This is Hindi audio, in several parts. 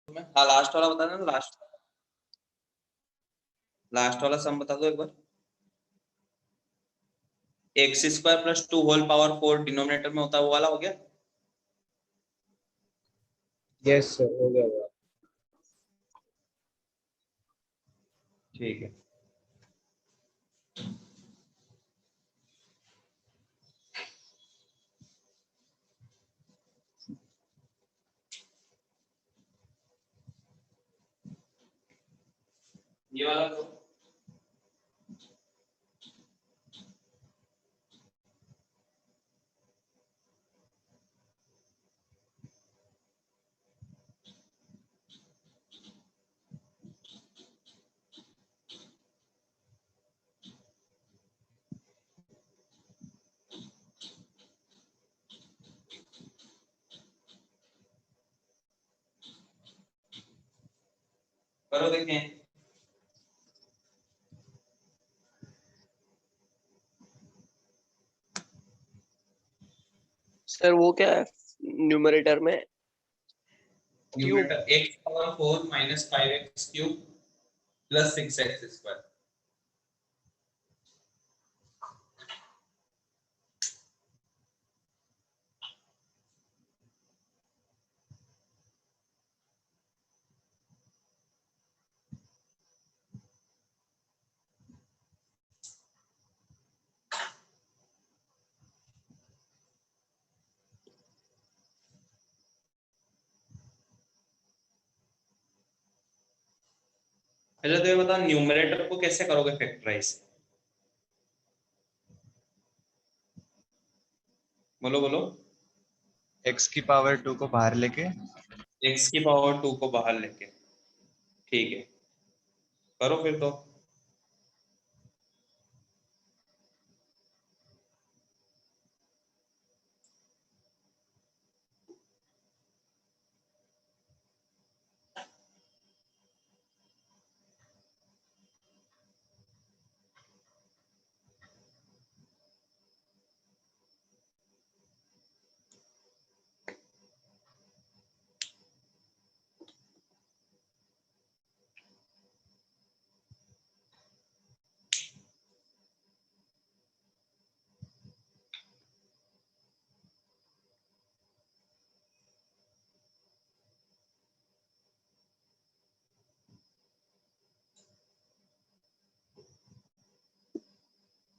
में। हाँ लास्ट वाला बता देना, लास्ट वाला सम बता दो एक बार। X square plus 2 whole power 4 denominator में होता है वो वाला हो गया। यस सर, हो गया होगा। ठीक है। ये वाला तो करो देखें। सर वो क्या है न्यूमरेटर में? Numerator x power 4 minus 5x cube plus 6x square. अच्छा तो ये बता न्यूमरेटर को कैसे करोगे फैक्टराइज? बोलो बोलो। x की पावर 2 को बाहर लेके, x की पावर 2 को बाहर लेके। ठीक है, करो फिर तो।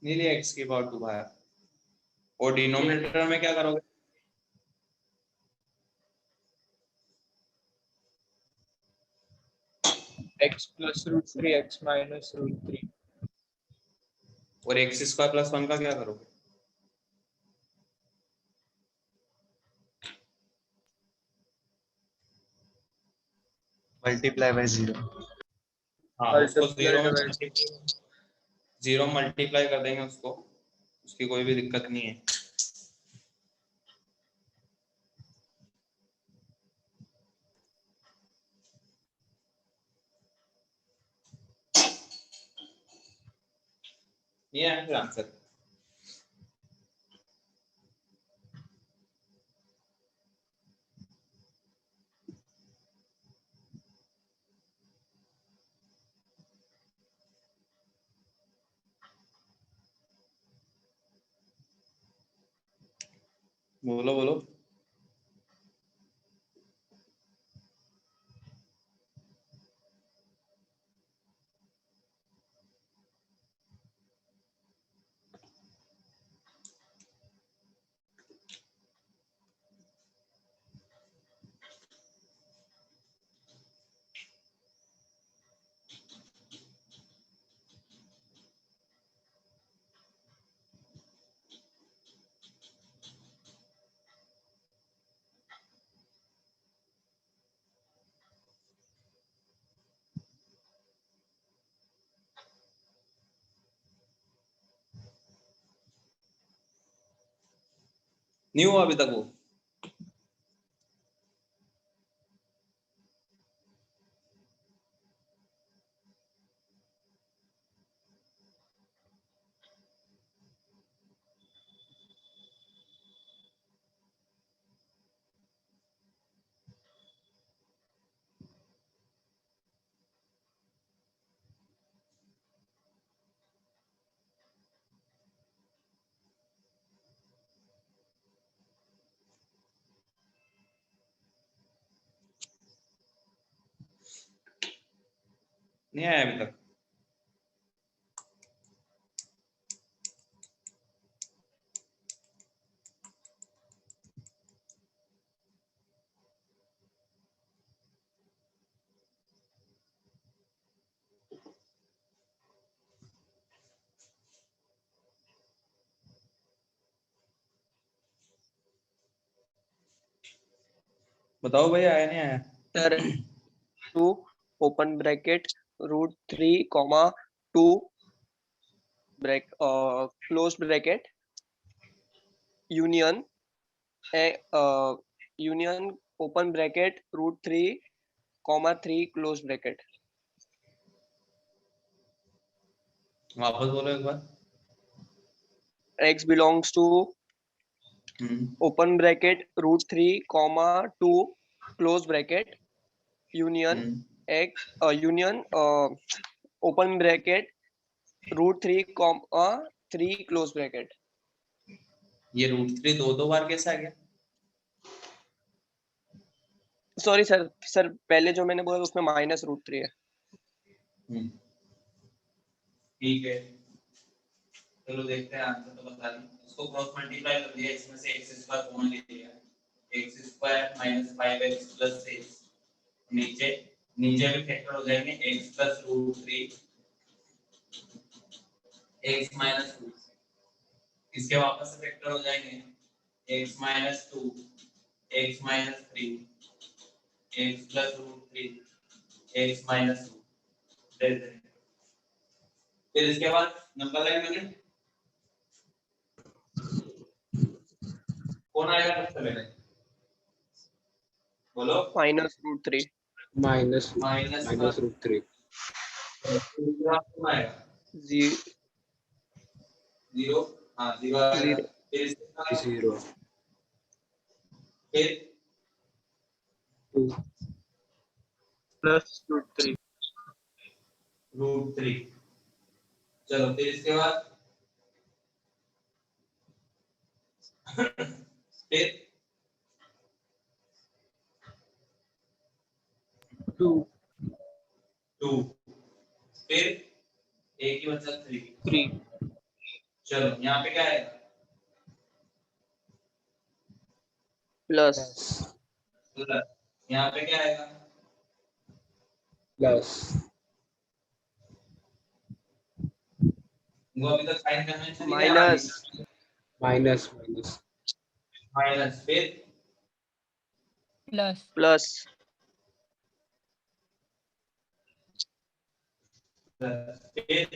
नहीं लिया x की पावर 2 बाहर। और डिनोमिनेटर में क्या करोगे? x plus root 3 x minus root 3। और x स्क्वायर प्लस 1 का क्या करोगे? Multiply by 0। हाँ उसको जीरो मल्टीप्लाई कर देंगे उसको, उसकी कोई भी दिक्कत नहीं है। ये है फिर आंसर। बोलो बोलो। नहीं हुआ अभी तक वो? नहीं आया अभी तक। बताओ भाई, आया नहीं आया? Sir 2 open bracket root 3 comma 2 close bracket union union open bracket root 3 comma 3 close bracket. वापस बोलो एक बार। x belongs to open bracket root 3 comma 2 close bracket union x union open bracket root 3 comma 3 close bracket। ये √3 दो बार कैसे आ गया? सॉरी सर, पहले जो मैंने बोला उसमें माइनस रूट 3 है। ठीक है, चलो देखते हैं आंसर तो बता दें। इसको क्रॉस मल्टीप्लाई कर दिया, इसमें से x स्क्वायर कॉमन ले लिया, x square minus 5x plus 6, नीचे भी फैक्टर हो जाएंगे, x प्लस √3 x माइनस 2, इसके वापस से फैक्टर हो जाएंगे, x minus 2 x minus 3 x plus √3 x minus 2। फिर इसके बाद नंबर लाइन में कौन आएगा सबसे पहले? बोलो। माइनस रूट 3 माइनस रूट 3 कौन आएगा? 0। हाँ 0 आएगा। फिर इसके बाद 0 फिर 2 प्लस रूट 3 √3। चलो फिर इसके बाद फिर 2 फिर एक ही बचा 3। 3 चलो यहाँ पे क्या आएगा? प्लस यहाँ पे क्या आएगा? प्लस वो अभी तक साइन करने से माइनस माइनस फिर प्लस फिर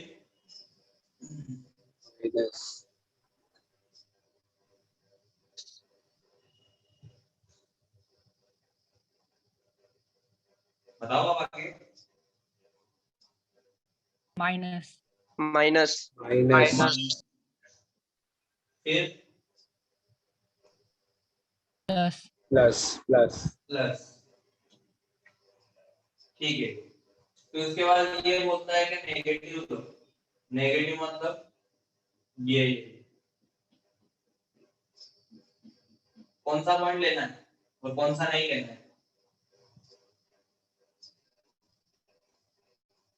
बताओ अब आगे। माइनस फिर प्लस। ठीक है, तो उसके बाद ये बोलता है कि नेगेटिव मतलब ये कौन सा पॉइंट लेना है और कौन सा नहीं लेना है?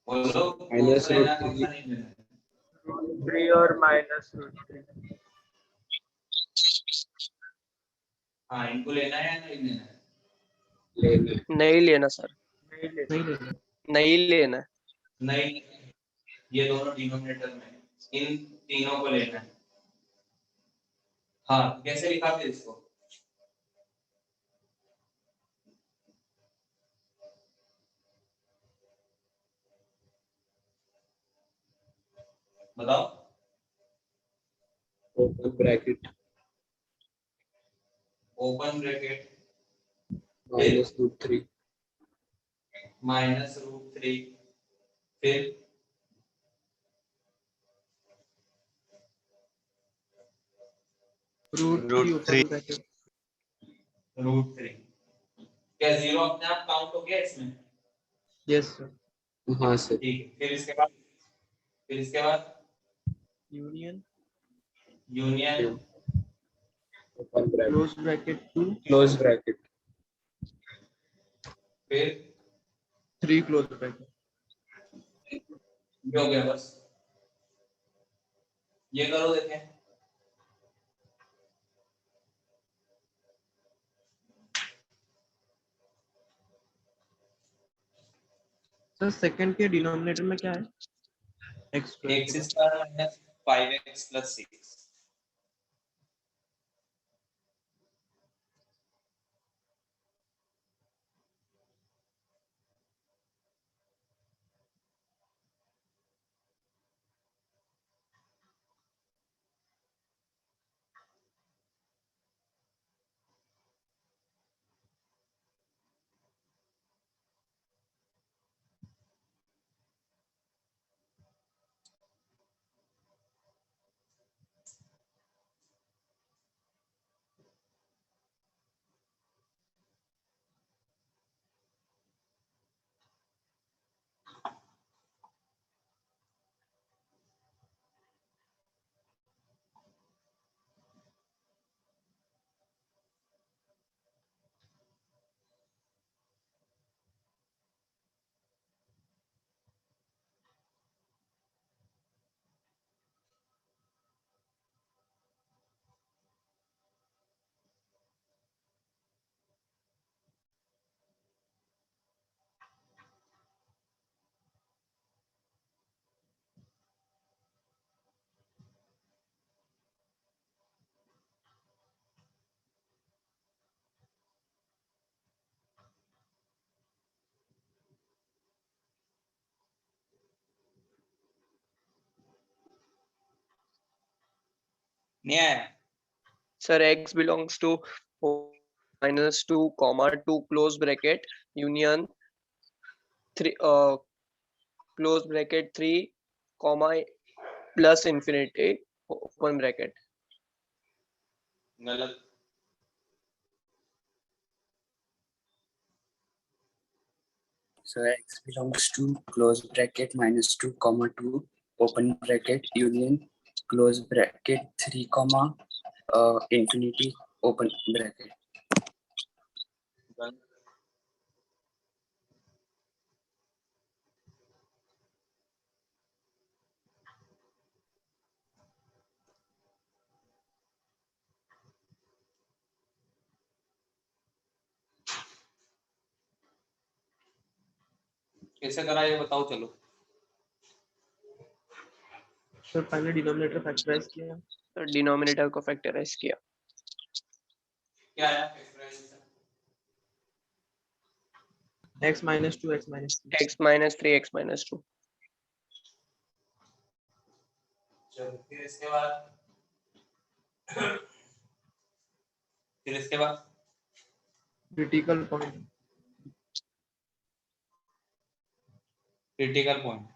बोलो कौन सा लेना है कौन सा नहीं लेना है? रूट 3 और माइनस रूट 3 हाँ, इनको लेना है या नहीं लेना है? नहीं लेना सर, नहीं लेना। नहीं, ये दोनों डिनोमिनेटर में, इन तीनों को लेना है। हाँ, कैसे लिखा फिर इसको? बताओ। ओपन ब्रैकेट माइनस रूट 3 फिर रूट 3 √3। क्या 0 अपने आप काउंट हो गया इसमें? Yes sir. हाँ सर। ठीक है, फिर इसके बाद union open bracket close bracket फिर 3 क्लोज ब्रैकेट ये हो गया बस, ये करो देखें। सर सेकंड के डिनोमिनेटर में क्या है? x square x square minus 5x plus 6। नहीं आया। Sir x belongs to minus 2 comma 2 close bracket union 3 close bracket 3 comma plus infinity open bracket. गलत। So x belongs to close bracket minus 2 comma 2 open bracket union close bracket 3 comma infinity open bracket. गलत। कैसे करा ये बताओ चलो। सर पहले डिनोमिनेटर फैक्टराइज किया, तो डिनोमिनेटर को फैक्टराइज किया। क्या आया factorisation? x minus 2 x minus 3 x minus 3 x minus 2। चलो फिर इसके बाद critical point. Critical point.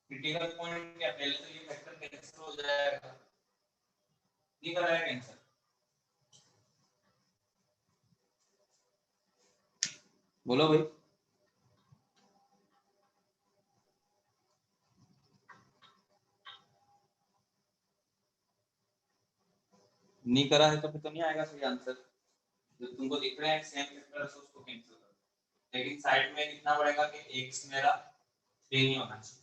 Critical point क्या पहले तो ये फैक्टर कैंसिल हो जाएगा, नहीं कर रहा है कैंसिल। बोलो भाई। नहीं करा है तो फिर तो नहीं आएगा सही आंसर। जो तुमको दिख रहा है सेम फैक्टर से उसको कैंसिल करो, लेकिन साइड में कितना पड़ेगा कि x मेरा 3 ही होना चाहिए।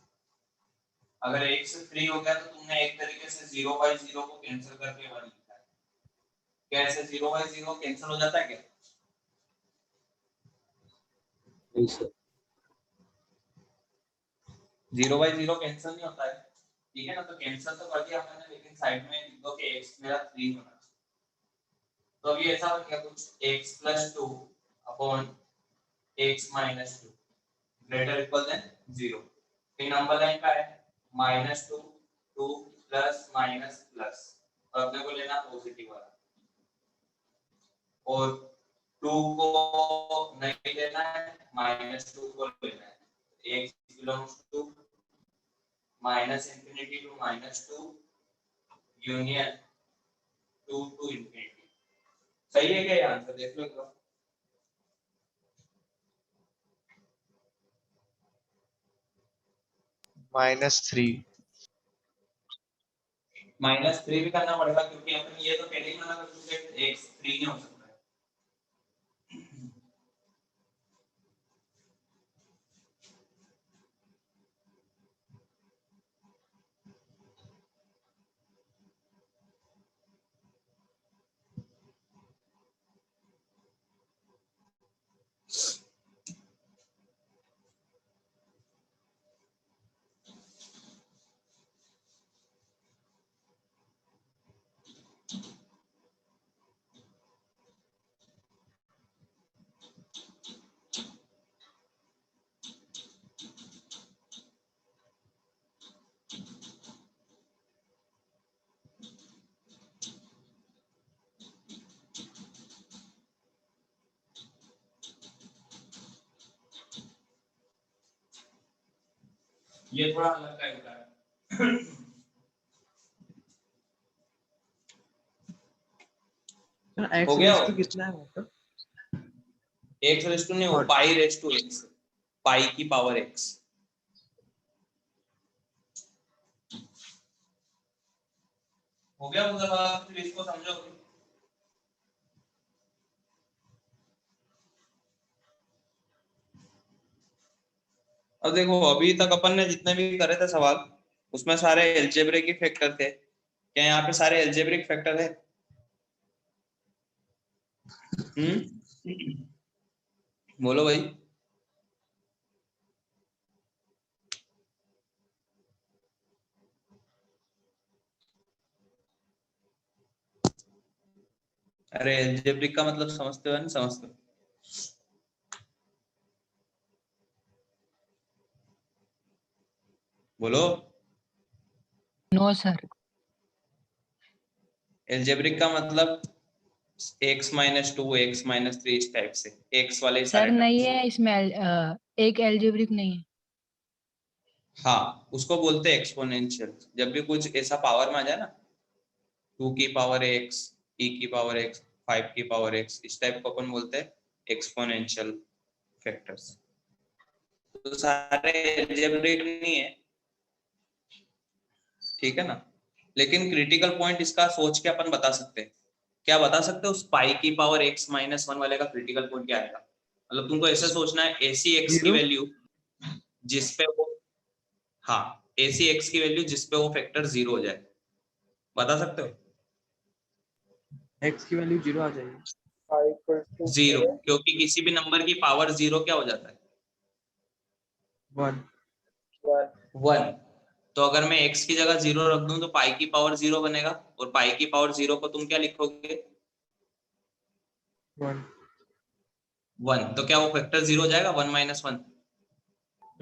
अगर x 3 हो गया तो तुमने एक तरीके से 0 बाई 0 को कैंसिल करके 1 लिखा है। क्या ऐसे 0 बाई 0 कैंसिल हो जाता है क्या? Yes, sir. 0 बाई 0 कैंसिल नहीं होता है, ठीक है ना। तो कैंसिल तो कर दिया हमने, लेकिन साइड में लिख दो कि x मेरा 3 होना चाहिए। तो अभी ऐसा बन गया कुछ x + 2 upon x - 2 greater equal than 0। फिर नंबर लाइन का है -2 2 प्लस माइनस प्लस, और अपने को लेना पॉजिटिव वाला, और 2 को नहीं लेना है, -2 को लेना है। x belongs to -infinity to -2 union 2 to infinity। सही है क्या ये आंसर? देख लो एक बार। -3 -3 भी करना पड़ेगा क्योंकि अपन ये तो पहले ही मना कर चुके हैं x 3 नहीं हो सकता है। ये थोड़ा अलग टाइप का है। सर एक्स हो गया रेस हो? टू कितना है वहाँ पर? एक्स रेस टू नहीं हो, और- पाई रेस टू एक्स, पाई की पावर एक्स। हो गया मतलब आप फिर इसको समझोगे। अब देखो अभी तक अपन ने जितने भी करे थे सवाल उसमें सारे अलजेब्रिक फैक्टर थे। क्या यहाँ पे सारे अलजेब्रिक फैक्टर है? बोलो भाई। अरे अलजेब्रिक का मतलब समझते हो या नहीं समझते हो? बोलो। No sir. अलजेब्रिक का मतलब x minus two x minus three इस टाइप से x वाले सर सारे नहीं terms। है इसमें एक एल्जेब्रिक नहीं है। हाँ उसको बोलते हैं एक्सपोनेंशियल। जब भी कुछ ऐसा पावर में आ जाए ना, 2 की पावर x, e की पावर x, 5 की पावर x, इस टाइप को अपन बोलते हैं एक्सपोनेंशियल फैक्टर्स। तो सारे अलजेब्रिक नहीं है, ठीक है ना। लेकिन क्रिटिकल पॉइंट इसका सोच के अपन बता सकते हैं। क्या बता सकते हो? उस पाई की पावर x माइनस वन वाले का क्रिटिकल पॉइंट क्या आएगा? मतलब तुमको ऐसा सोचना है ऐसी x की 0? वैल्यू जिसपे वो, हाँ ऐसी x की वैल्यू जिसपे वो फैक्टर 0 हो जाए। बता सकते हो? एक्स की वैल्यू 0 आ जाएगी। 0, क्योंकि किसी भी नंबर की पावर 0 क्या हो जाता है? 1। 1। तो अगर मैं x की जगह 0 रख दूं तो पाई की पावर 0 बनेगा, और पाई की पावर 0 को तुम क्या लिखोगे? 1। 1। तो क्या वो फैक्टर 0 हो जाएगा? 1 minus 1।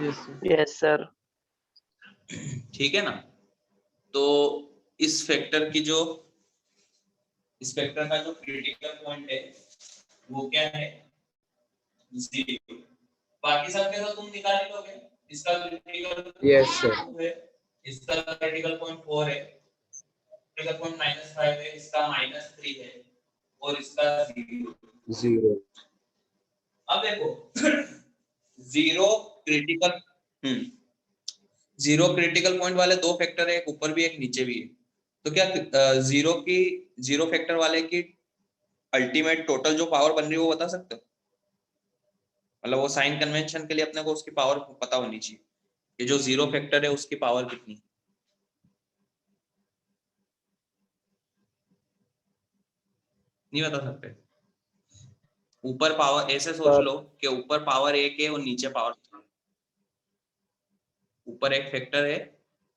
Yes sir. Yes sir. ठीक है ना। तो इस फैक्टर की जो, इस फैक्टर का जो क्रिटिकल पॉइंट है वो क्या है? 0। बाकी सब के तो तुम निकाल ही लोगे। इसका क्रिटिकल Yes, sir. है, इसका क्रिटिकल पॉइंट 4 है, क्रिटिकल पॉइंट -5 है, इसका -3 है, और इसका 0। 0. अब देखो 0 क्रिटिकल, 0 क्रिटिकल पॉइंट वाले दो फैक्टर है, एक ऊपर भी एक नीचे भी है। तो क्या 0 फैक्टर वाले की अल्टीमेट टोटल जो पावर बन रही है वो बता सकते हो? मतलब वो साइन कन्वेंशन के लिए अपने को उसकी पावर पता होनी चाहिए। ये जो 0 फैक्टर है उसकी पावर कितनी है? नहीं बता सकते। ऊपर पावर ऐसे सोच लो कि ऊपर पावर 1 है और नीचे पावर 3। ऊपर एक फैक्टर है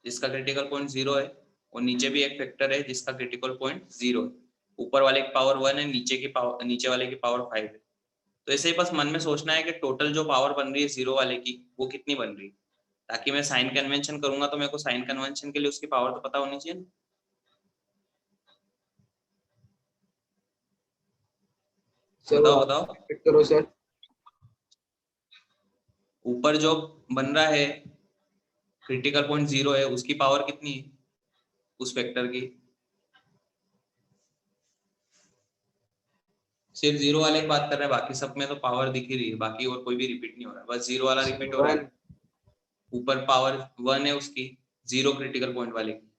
जिसका क्रिटिकल पॉइंट 0 है, और नीचे भी एक फैक्टर है जिसका क्रिटिकल पॉइंट 0 है। ऊपर वाले की पावर 1 है, नीचे वाले की पावर 5 है। तो ऐसे ही बस मन में सोचना है कि टोटल जो पावर बन रही है 0 वाले की वो कितनी बन रही है, ताकि मैं साइन कन्वेंशन करूंगा तो मेरे को साइन कन्वेंशन के लिए उसकी पावर तो पता होनी चाहिए ना। बताओ बताओ। चेक करो सर. ऊपर जो बन रहा है क्रिटिकल पॉइंट 0 है उसकी पावर कितनी है उस वेक्टर की? सिर्फ 0 वाले की बात कर रहे हैं, बाकी सब में तो पावर दिख ही रही है, बाकी और कोई भी रिपीट नहीं हो रहा है, बस 0 वाला रिपीट हो रहा है। ऊपर पावर 1 है उसकी, 0 क्रिटिकल पॉइंट वाले की,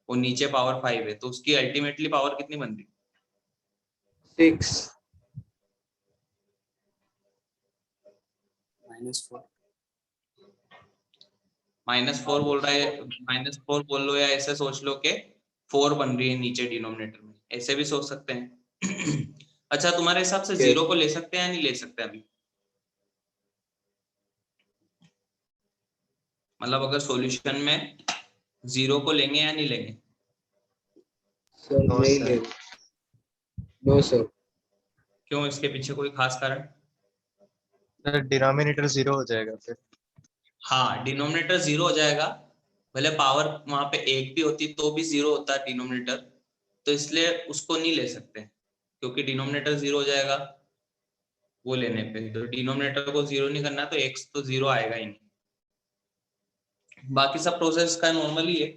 और नीचे पावर 5 है, तो उसकी अल्टीमेटली पावर कितनी बन रही? 6. -4। -4 बोल रहा है, -4 बोल लो या ऐसे सोच लो कि 4 बन रही है नीचे डिनोमिनेटर में, ऐसे भी सोच सकते हैं। अच्छा तुम्हारे हिसाब से 0 को ले सकते हैं या नहीं ले सकते अभी? मतलब अगर सॉल्यूशन में 0 को लेंगे या नहीं लेंगे? सर No, नहीं sir. ले. No sir. क्यों, इसके पीछे कोई खास कारण? डिनोमिनेटर 0 हो जाएगा फिर। हाँ डिनोमिनेटर 0 हो जाएगा, भले पावर वहां पे 1 भी होती तो भी 0 होता है डिनोमिनेटर, तो इसलिए उसको नहीं ले सकते क्योंकि डिनोमिनेटर 0 हो जाएगा वो लेने पे। तो डिनोमिनेटर को 0 नहीं करना तो x तो 0 आएगा ही नहीं। बाकी सब प्रोसेस का नॉर्मल ही है।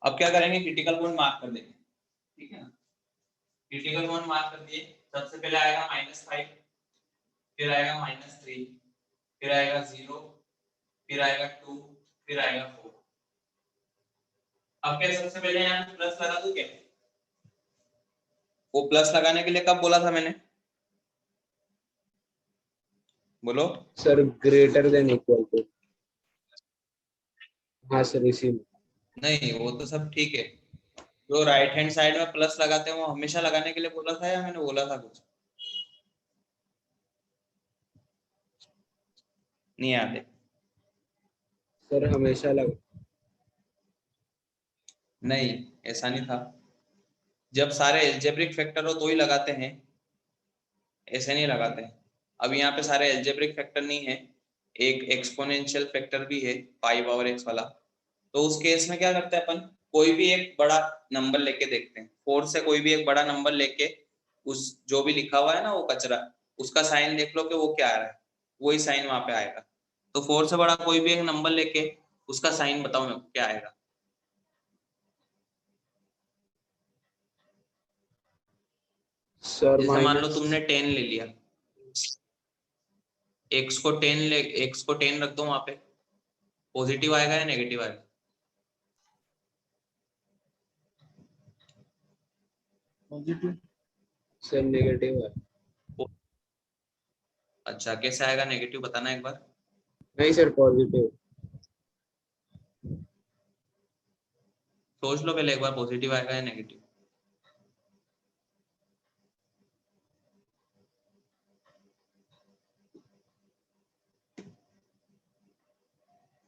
अब क्या करेंगे, क्रिटिकल पॉइंट मार्क कर देंगे, ठीक है ना। क्रिटिकल पॉइंट मार्क कर दिए, सबसे पहले आएगा -5, फिर आएगा -3, फिर आएगा 0, फिर आएगा 2, फिर आएगा 4। अब क्या सबसे पहले यहाँ प्लस लगा दूं क्या? वो प्लस लगाने के लिए कब बोला था मैंने, बोलो। Sir greater than equal to. हाँ सर इसी में। नहीं वो तो सब ठीक है, जो राइट हैंड साइड में प्लस लगाते हैं वो हमेशा लगाने के लिए बोला था या मैंने बोला था कुछ, नहीं याद है? सर हमेशा लगा। नहीं ऐसा नहीं था, जब सारे एल्जेब्रिक फैक्टर हो तो ही लगाते हैं, ऐसे नहीं लगाते हैं। अब यहाँ पे सारे एल्जेब्रिक फैक्टर नहीं है, एक एक्सपोनेंशियल फैक्टर भी है पाई पावर एक्स वाला। तो उस केस में क्या करते हैं अपन, कोई भी एक बड़ा नंबर लेके देखते हैं, 4 से कोई भी एक बड़ा नंबर लेके उस जो भी लिखा हुआ है ना वो कचरा, उसका साइन देख लो कि वो क्या आ रहा है, वही साइन वहां पे आएगा। तो 4 से बड़ा कोई भी एक नंबर लेके उसका साइन बताओ मेरे को क्या आएगा। सर जैसे मान लो माइनस। तुमने 10 ले लिया, x को 10 रख दो वहां पे, पॉजिटिव आएगा या नेगेटिव आएगा? पॉजिटिव। सर नेगेटिव है। अच्छा कैसे आएगा नेगेटिव, बताना एक बार। नहीं सर पॉजिटिव। सोच लो पहले एक बार, पॉजिटिव आएगा या नेगेटिव।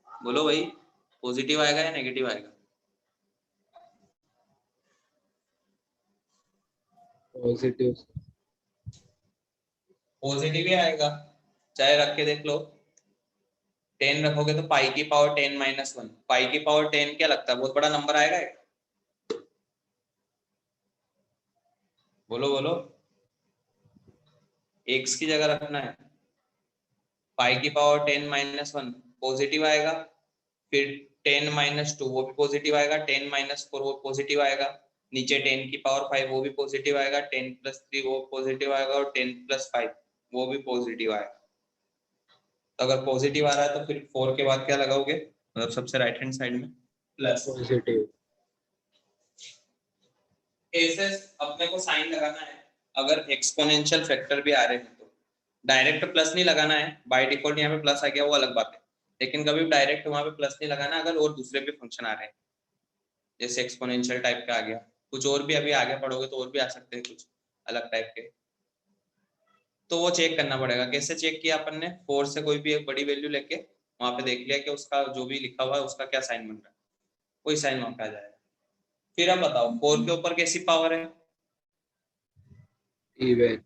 बोलो भाई, पॉजिटिव आएगा या नेगेटिव आएगा? पॉजिटिव। पॉजिटिव ही आएगा, चाहे रख के देख लो। 10 रखोगे तो पाई की पावर 10 - 1, पाई की पावर 10 क्या लगता है, बहुत बड़ा नंबर आएगा एक? बोलो बोलो, एक्स की जगह रखना है, पाई की पावर 10 - 1 पॉजिटिव आएगा, फिर 10 - 2 वो भी पॉजिटिव आएगा, 10 - 4 वो पॉजिटिव आएगा, नीचे 10 की पावर 5 वो भी पॉजिटिव आएगा, 10 + 3 वो पॉजिटिव आएगा, और 10 + 5 वो भी पॉजिटिव आएगा। तो अगर पॉजिटिव आ रहा है तो फिर 4 के बाद क्या लगाओगे, मतलब सबसे राइट हैंड साइड में प्लस। पॉजिटिव। ऐसे अपने को साइन लगाना है, अगर एक्सपोनेंशियल फैक्टर भी आ रहे हैं तो डायरेक्ट प्लस नहीं लगाना है, बाय डिफॉल्ट यहाँ पे प्लस आ गया वो अलग बात है, लेकिन कभी डायरेक्ट वहां पे प्लस नहीं लगाना अगर और दूसरे भी फंक्शन आ रहे हैं, जैसे एक्सपोनेंशियल टाइप का आ गया, कुछ और भी अभी आगे पढ़ोगे तो और भी आ सकते हैं कुछ अलग टाइप के, तो वो चेक करना पड़ेगा। कैसे चेक किया अपन ने, 4 से कोई भी एक बड़ी वैल्यू लेके वहां पे देख लिया कि उसका जो भी लिखा हुआ है उसका क्या साइन बन रहा है, वही साइन वहां पे आ जाएगा। फिर अब बताओ 4 के ऊपर कैसी पावर है, इवन।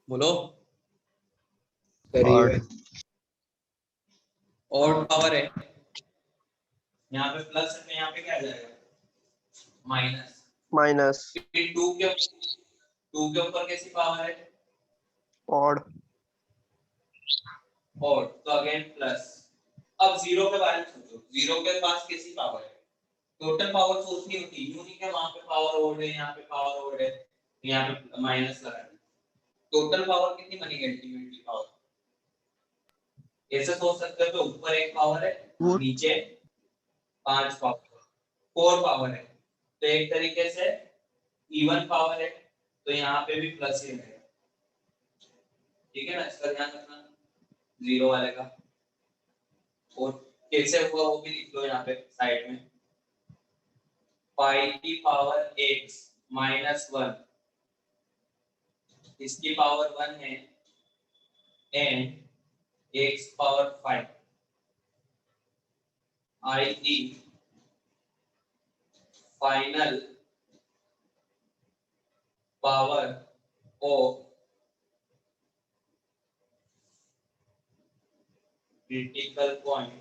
बोलो। सर और इवन। और पावर है, यहाँ पे प्लस है तो यहाँ पे क्या आ जाएगा, माइनस। माइनस। फिर 2 के ऊपर कैसी पावर है, ऑड। और तो अगेन प्लस। अब 0 के बारे में सोचो, 0 के पास कैसी पावर है, टोटल पावर सोचनी होती, यूं नहीं कि वहां पे पावर ओड है यहाँ पे पावर ओड है यहाँ पे माइनस लगा दी, टोटल पावर कितनी बनेगी अल्टीमेटली पावर। ऐसे सोच सकते हो कि ऊपर एक पावर है, नीचे 5 पावर, 4 पावर है, तो एक तरीके से इवन पावर है, तो यहाँ पे भी प्लस ही रहेगा, ठीक है ना, इसका ध्यान रखना 0 वाले का। और कैसे हुआ वो भी लिख लो यहाँ पे साइड में, पाई की पावर x -1 इसकी पावर 1 है and x power 5 i.e. Final power of critical point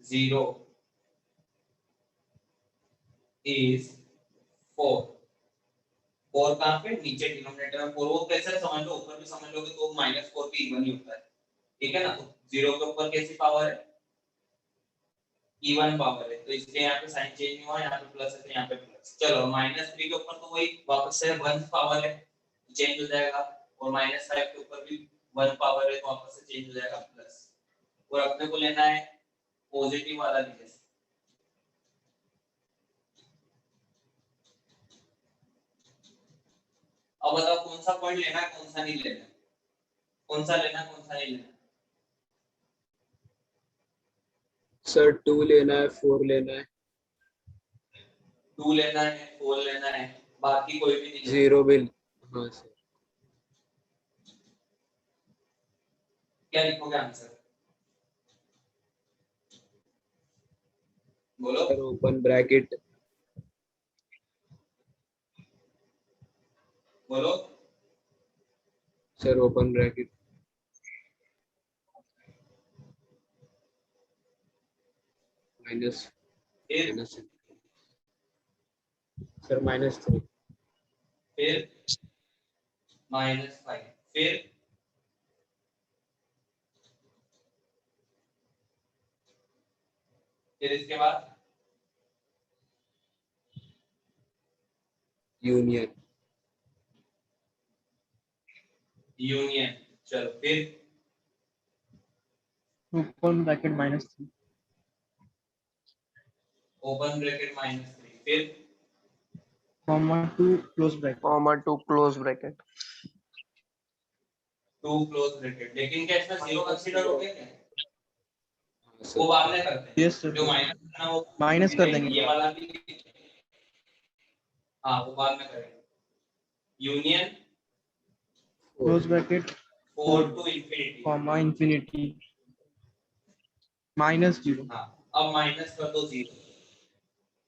0 is 4 4 कहाँ पे नीचे डिनोमिनेटर में 4 वो कैसे समझ लो ऊपर भी समझ लोगे तो -4 भी इवन ही होता है ठीक है ना तो 0 के ऊपर कैसी पावर है इवन पावर है तो इसलिए यहाँ पे साइन चेंज नहीं हुआ यहाँ पे प्लस है तो यहाँ पे प्लस चलो -3 के ऊपर तो वही वापस से 1 पावर है चेंज हो जाएगा और -5 के ऊपर भी 1 पावर है तो वापस से चेंज हो जाएगा प्लस और अपने को लेना है पॉजिटिव वाला दिशा अब बताओ कौन सा पॉइंट लेना है कौन सा नहीं लेना है कौन सा लेना है कौन सा नहीं लेना है सर 2 लेना है 4 लेना है 2 लेना है 4 लेना है बाकी कोई भी नहीं लेना। 0 भी हाँ सर क्या लिखोगे आंसर बोलो सर ओपन ब्रैकेट बोलो सर ओपन ब्रैकेट माइनस फिर माइनस सर -3 फिर -5 फिर इसके बाद यूनियन यूनियन चलो फिर ओपन ब्रैकेट -3 ओपन ब्रैकेट -3 फिर comma 2 close bracket comma 2 close bracket 2 close bracket लेकिन क्या इसमें 0 कंसीडर हो गया क्या हाँ सर वो बाद में करते हैं यस सर जो माइनस करना वो माइनस कर देंगे ये वाला भी हाँ वो बाद में करेंगे union close bracket 4 to infinity comma infinity -0 हाँ अब माइनस कर दो 0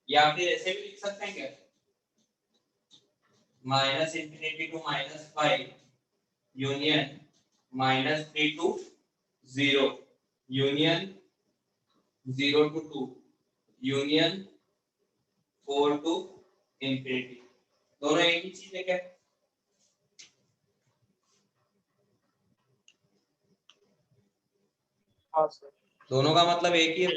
या फिर ऐसे भी लिख सकते हैं क्या -∞ to -5 union -3 to 0 union 0 to 2 union 4 to infinity दोनों एक ही चीज है क्या हाँ सर दोनों का मतलब एक ही है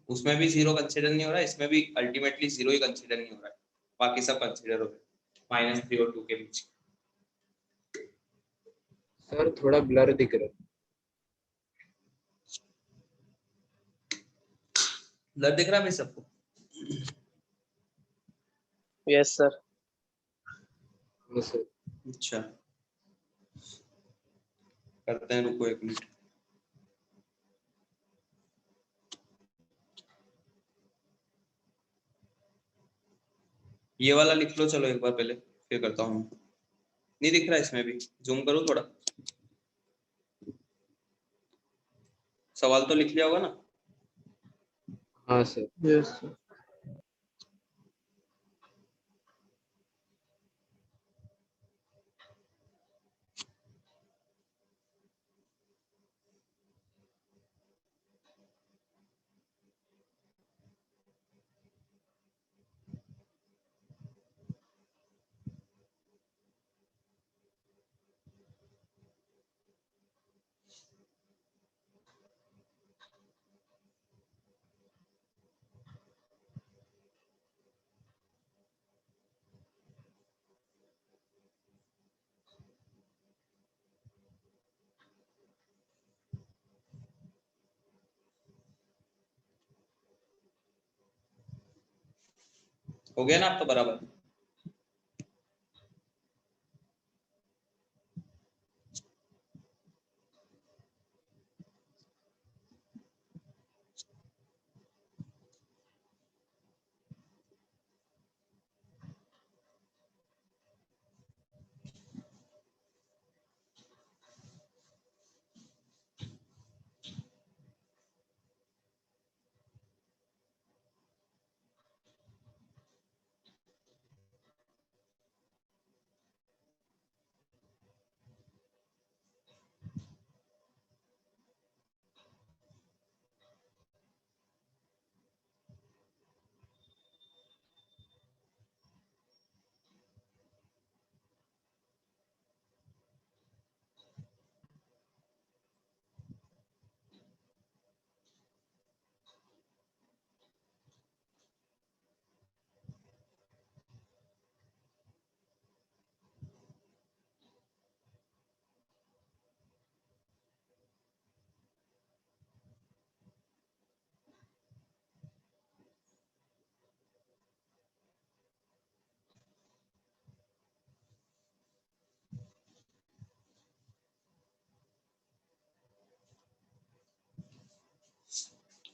उसमें भी 0 कंसीडर नहीं हो रहा है इसमें भी अल्टीमेटली 0 ही कंसीडर नहीं हो रहा है बाकी सब कंसीडर हो रहा है -3 और 2 के बीच सर थोड़ा ब्लर दिख रहा है ब्लर दिख रहा है भाई सबको यस सर हाँ सर अच्छा करते हैं रुको 1 मिनट ये वाला लिख लो चलो एक बार पहले फिर करता हूँ नहीं दिख रहा इसमें भी जूम करो थोड़ा सवाल तो लिख लिया होगा ना हाँ सर यस सर हो गया ना आप तो बराबर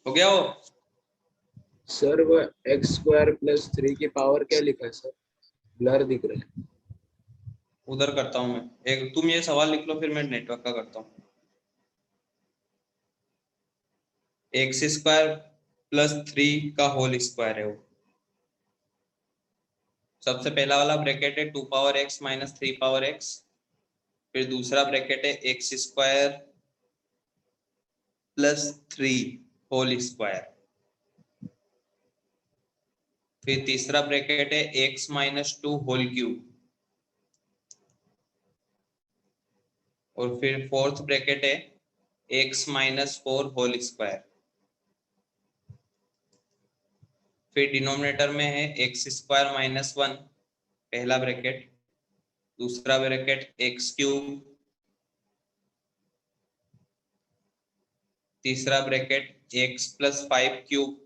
हो गया वो? सर वो एक्स स्क्वायर प्लस 3 की पावर क्या लिखा है सर? ब्लर दिख रहा है। उधर करता हूँ मैं, एक तुम ये सवाल लिख लो फिर मैं नेटवर्क का करता हूँ। एक्स स्क्वायर प्लस 3 का होल स्क्वायर है वो। सबसे पहला वाला ब्रैकेट है 2 power x minus 3 power x, फिर दूसरा ब्रैकेट है x square plus 3 whole square, फिर तीसरा ब्रैकेट है एक्स माइनस 2 होल क्यूब, और फिर फोर्थ ब्रैकेट है एक्स माइनस 4 होल स्क्वायर। फिर डिनोमिनेटर में है एक्स स्क्वायर माइनस 1 पहला ब्रैकेट, दूसरा ब्रैकेट एक्स क्यूब, तीसरा bracket x plus 5 cube,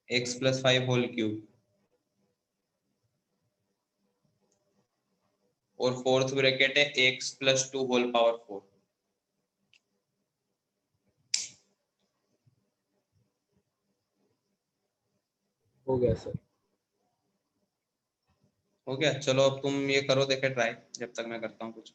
x plus 5 whole cube, और फोर्थ ब्रैकेट है एक्स प्लस 2 होल पावर 4। हो गया सर। हो गया, चलो अब तुम ये करो, देखे ट्राई, जब तक मैं करता हूँ कुछ।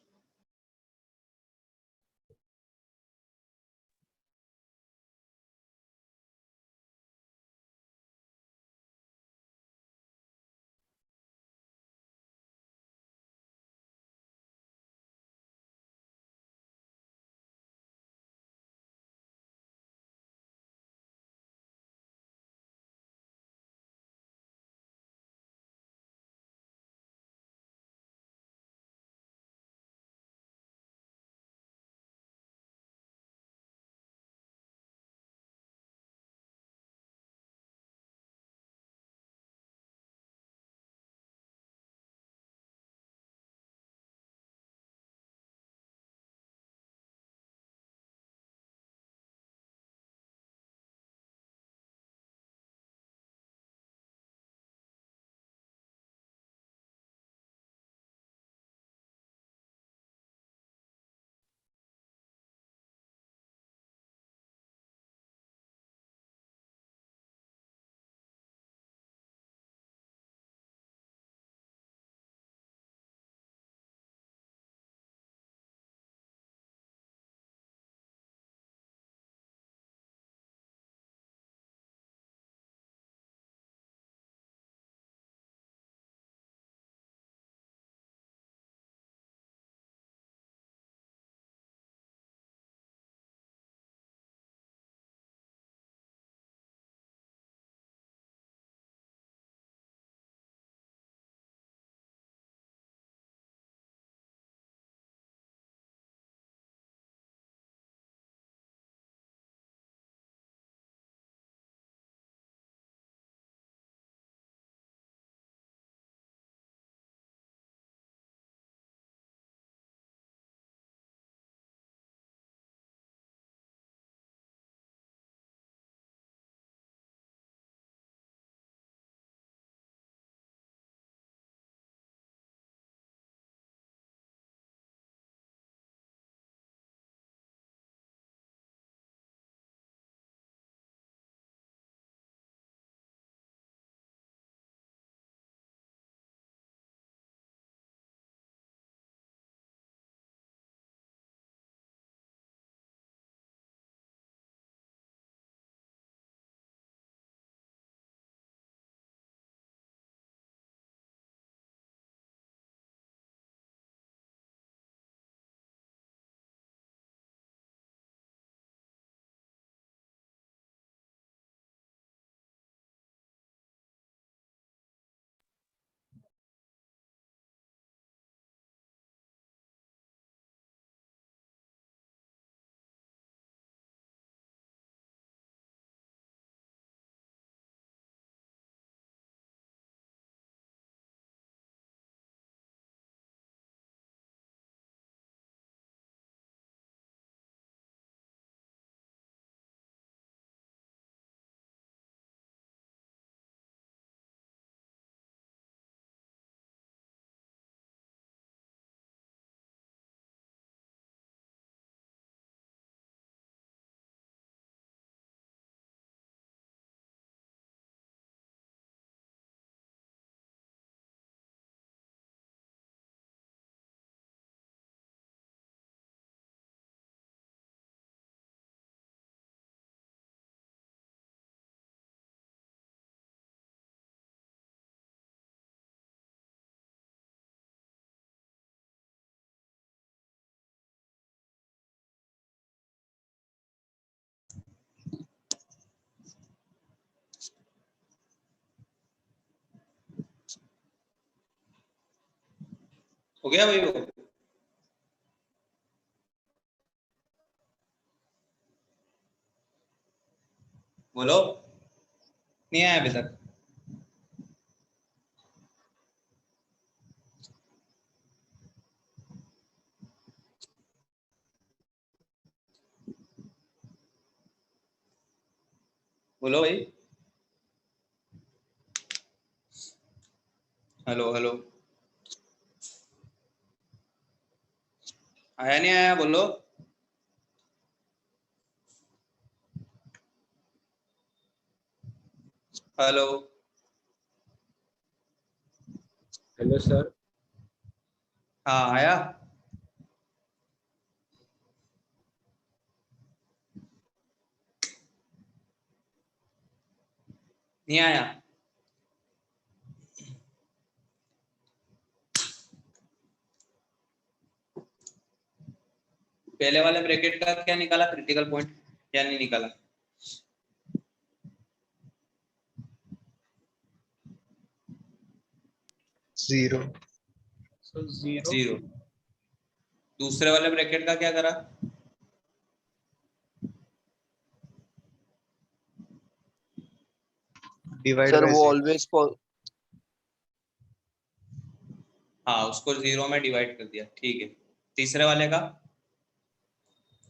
हो गया भाई वो? बोलो, नहीं आया अभी तक? बोलो भाई, हेलो हेलो, आया नहीं आया? बोलो। Hello, hello sir. हाँ आया? नहीं आया? पहले वाले ब्रैकेट का क्या निकाला क्रिटिकल पॉइंट, या नहीं निकाला? जीरो। Sir zero. जीरो। दूसरे वाले ब्रैकेट का क्या करा? डिवाइड सर बाय वो जीरो। ऑलवेज हाँ, उसको जीरो में डिवाइड कर दिया, ठीक है। तीसरे वाले का?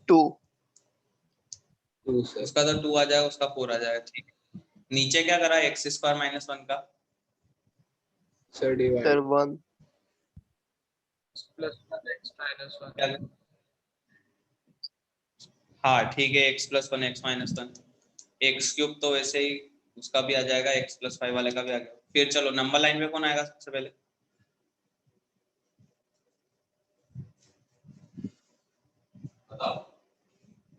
2। 2 सर। उसका तो 2 आ जाएगा, उसका 4 आ जाएगा, ठीक है। नीचे क्या करा एक्स स्क्वायर माइनस 1 का? Sir sir divide 1। Plus x minus 1। क्या? हाँ ठीक है, x plus 1 x minus 1, x cube तो वैसे ही उसका भी आ जाएगा, एक्स प्लस 5 वाले का भी आ गया। फिर चलो नंबर लाइन पे कौन आएगा सबसे पहले? बताओ।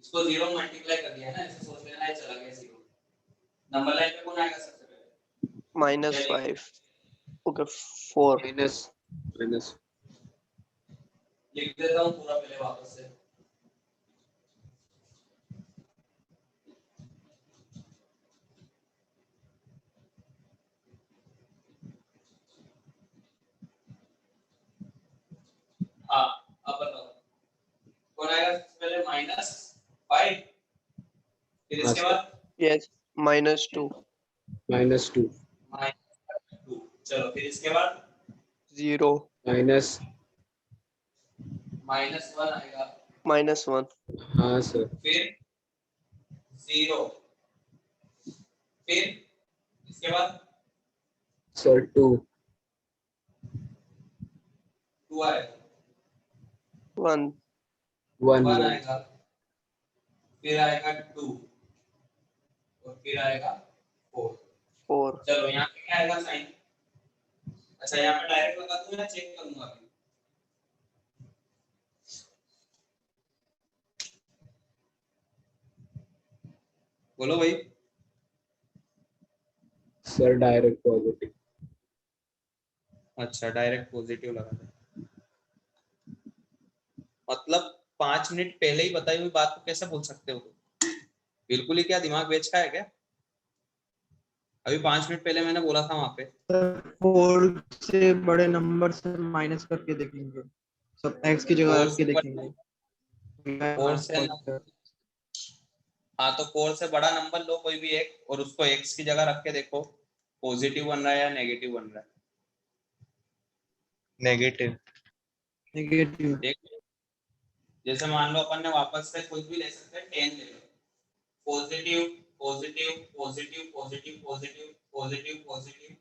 इसको जीरो मल्टीप्लाई कर दिया ना, ऐसे सोच लेना है, चला गया जीरो। नंबर लाइन पे कौन आएगा सबसे पहले? -5। ओके 4। माइनस माइनस लिख देता हूँ पूरा पहले वापस से। हाँ, अब बताओ कौन आएगा सबसे पहले? -5। फिर हाँ इसके सर। बाद यस -2। -2 -2। चलो फिर इसके बाद 0 माइनस -1 आएगा। -1। हाँ सर। फिर 0। फिर इसके बाद सर 2 2 आएगा। 1 1 1 1 आएगा। फिर आएगा 2 और फिर आएगा 4। 4। चलो यहाँ पे क्या आएगा साइन? अच्छा यहाँ पे डायरेक्ट लगा दूं या चेक करूंगा अभी? बोलो भाई। Sir direct positive. अच्छा डायरेक्ट पॉजिटिव लगा दे, मतलब 5 मिनट पहले ही बताई हुई बात को कैसे बोल सकते हो? बिल्कुल ही क्या दिमाग बेच का है क्या? अभी 5 मिनट पहले मैंने बोला था वहां पे। सर 4 से बड़े नंबर से माइनस करके देखेंगे, सब x की जगह 4 रख के से देखेंगे। 4 से हाँ, तो 4 से बड़ा नंबर लो कोई भी एक और उसको x की जगह रख के देखो, पॉजिटिव बन रहा है या नेगेटिव बन रहा है। नेगेटिव। नेगेटिव। देख लो। जैसे मान लो अपन ने वापस से कुछ भी ले सकते हैं, 10 ले लो। Positive positive positive positive positive positive positive,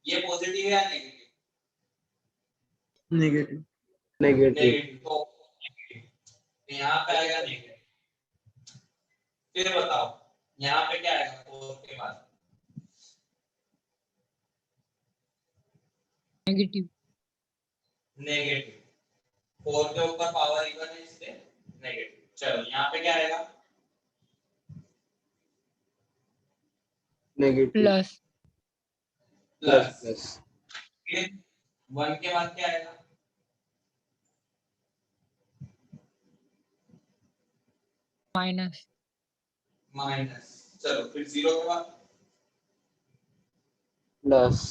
ये पॉजिटिव है या नेगेटिव? नेगेटिव। नेगेटिव। नेगेटिव, तो यहाँ पे आएगा नेगेटिव। फिर बताओ यहाँ पे क्या आएगा 4 के बाद? नेगेटिव। नेगेटिव। 4 के ऊपर पावर इवन है इसलिए नेगेटिव। चलो यहाँ पे क्या आएगा? Negative plus. Plus plus. Plus. फिर 1 के बाद क्या आएगा? माइनस। माइनस। चलो फिर 0 के बाद? प्लस।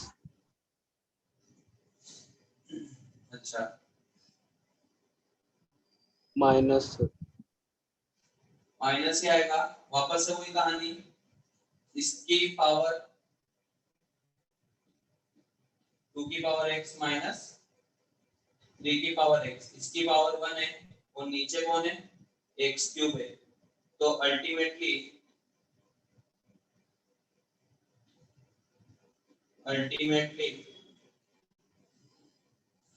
अच्छा माइनस माइनस ही आएगा, वापस से वही कहानी, इसकी पावर 2 की पावर x माइनस 3 की पावर x, इसकी पावर 1 है और नीचे कौन है, x क्यूब है। तो ultimately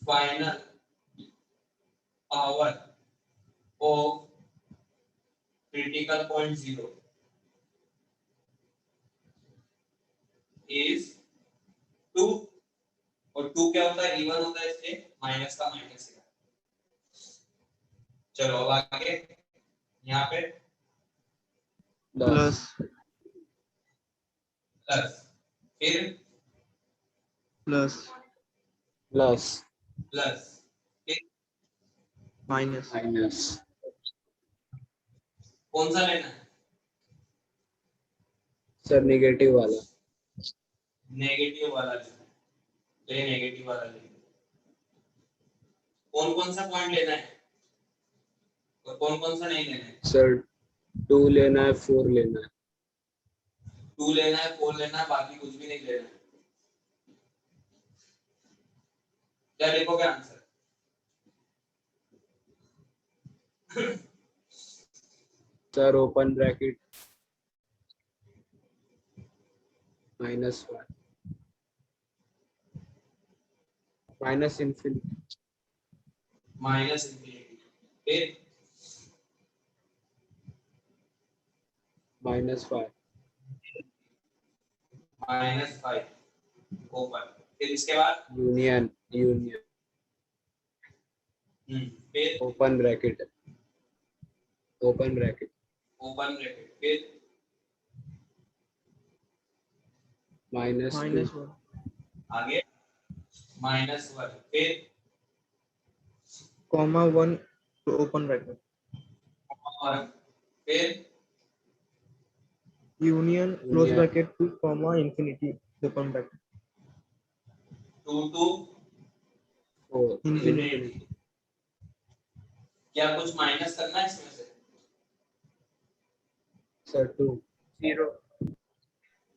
final power of critical point 0 is 2, और 2 क्या होता है, इवन होता है, इसलिए माइनस का माइनस है। चलो अब आगे यहाँ पे 10 प्लस प्लस, फिर प्लस प्लस प्लस, फिर माइनस माइनस कौन सा लेना है, सर नेगेटिव वाला। नेगेटिव वाला लेना है, तो ये नेगेटिव वाला लेना है। कौन कौन सा पॉइंट लेना है और कौन कौन सा नहीं लेना है, सर 2 लेना है, 4 लेना है। 2 लेना है, 4 लेना है, बाकी कुछ भी नहीं लेना है। क्या लिखोगे answer? Sir open bracket -1 minus infinity minus infinity, फिर -5 -5 ओपन, फिर इसके बाद यूनियन फिर ओपन ब्रैकेट ओपन ब्रैकेट, फिर -2 -1 आगे -1, फिर कॉमा 1 ओपन ब्रैकेट और फिर union close Union. Bracket 2 comma infinity open bracket 2 to 4 Infinity. infinity क्या कुछ माइनस करना है इसमें से? सर 2 0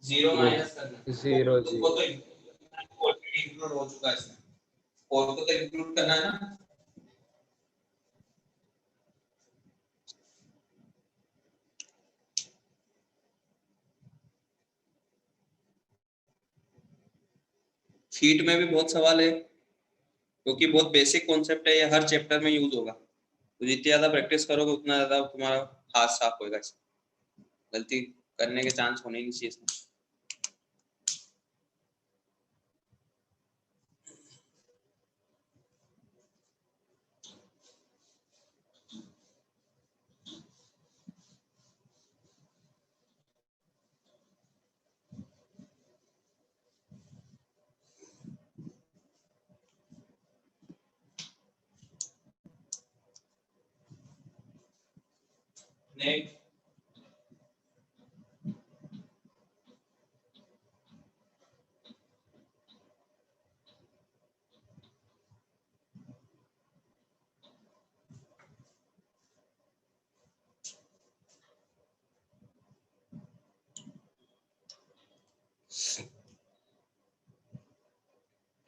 0 माइनस करना है। 0 वो तो इंक्लूड हो चुका है इसमें, और को तो इंक्लूड करना है ना। फीट में भी बहुत सवाल है, क्योंकि बहुत बेसिक कॉन्सेप्ट है, ये हर चैप्टर में यूज होगा। तो जितनी ज्यादा प्रैक्टिस करोगे उतना ज्यादा तुम्हारा हाथ साफ होएगा, इसमें गलती करने के चांस होने ही नहीं चाहिए इसमें। नेक्स्ट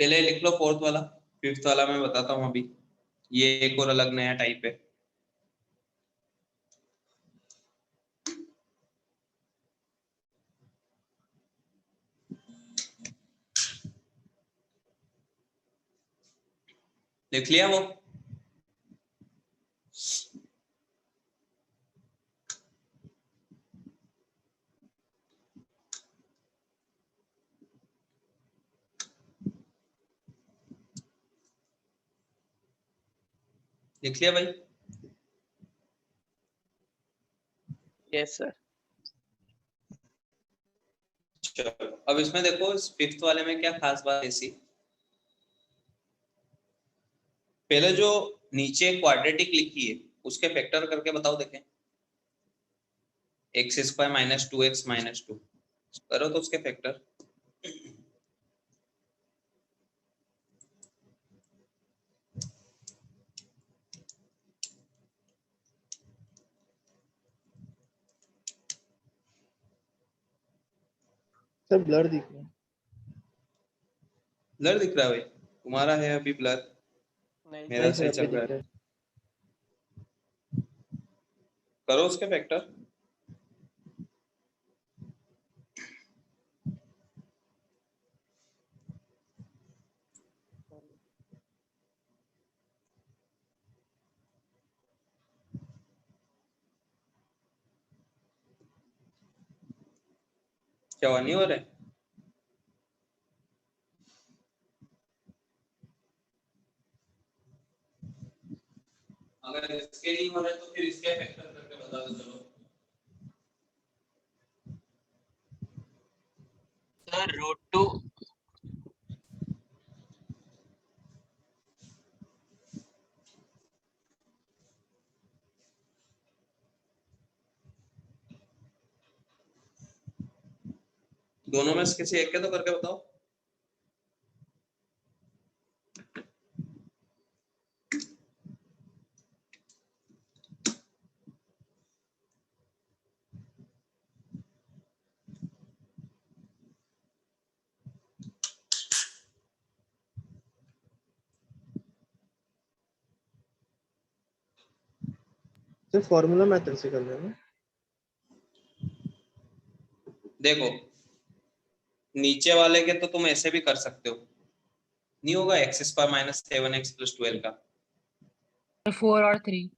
पहले लिख लो फोर्थ वाला, फिफ्थ वाला मैं बताता हूँ अभी। ये एक और अलग नया टाइप है। लिख लिया वो? लिख लिया भाई? Yes sir. चलो अब इसमें देखो, इस फिफ्थ वाले में क्या खास बात ऐसी, पहले जो नीचे क्वाड्रेटिक लिखी है उसके फैक्टर करके बताओ, देखें। x² - 2x - 2 करो तो उसके फैक्टर। सर ब्लर दिख रहा है। ब्लर दिख रहा है भाई, तुम्हारा है अभी ब्लर, नहीं मेरा नहीं सही सर चल अभी रहा दिख है। रहा है। करो उसके फैक्टर। क्या हुआ, नहीं हो रहा है? अगर इसके नहीं हो रहा है तो फिर इसके फैक्टर करके बता दो। चलो सर √2 दोनों में से किसी एक के तो करके बताओ। सर फॉर्मूला मेथड से कर लेना। देखो नीचे वाले के तो तुम ऐसे भी कर सकते हो, नहीं होगा x² - 7x + 12 का 4 और 3।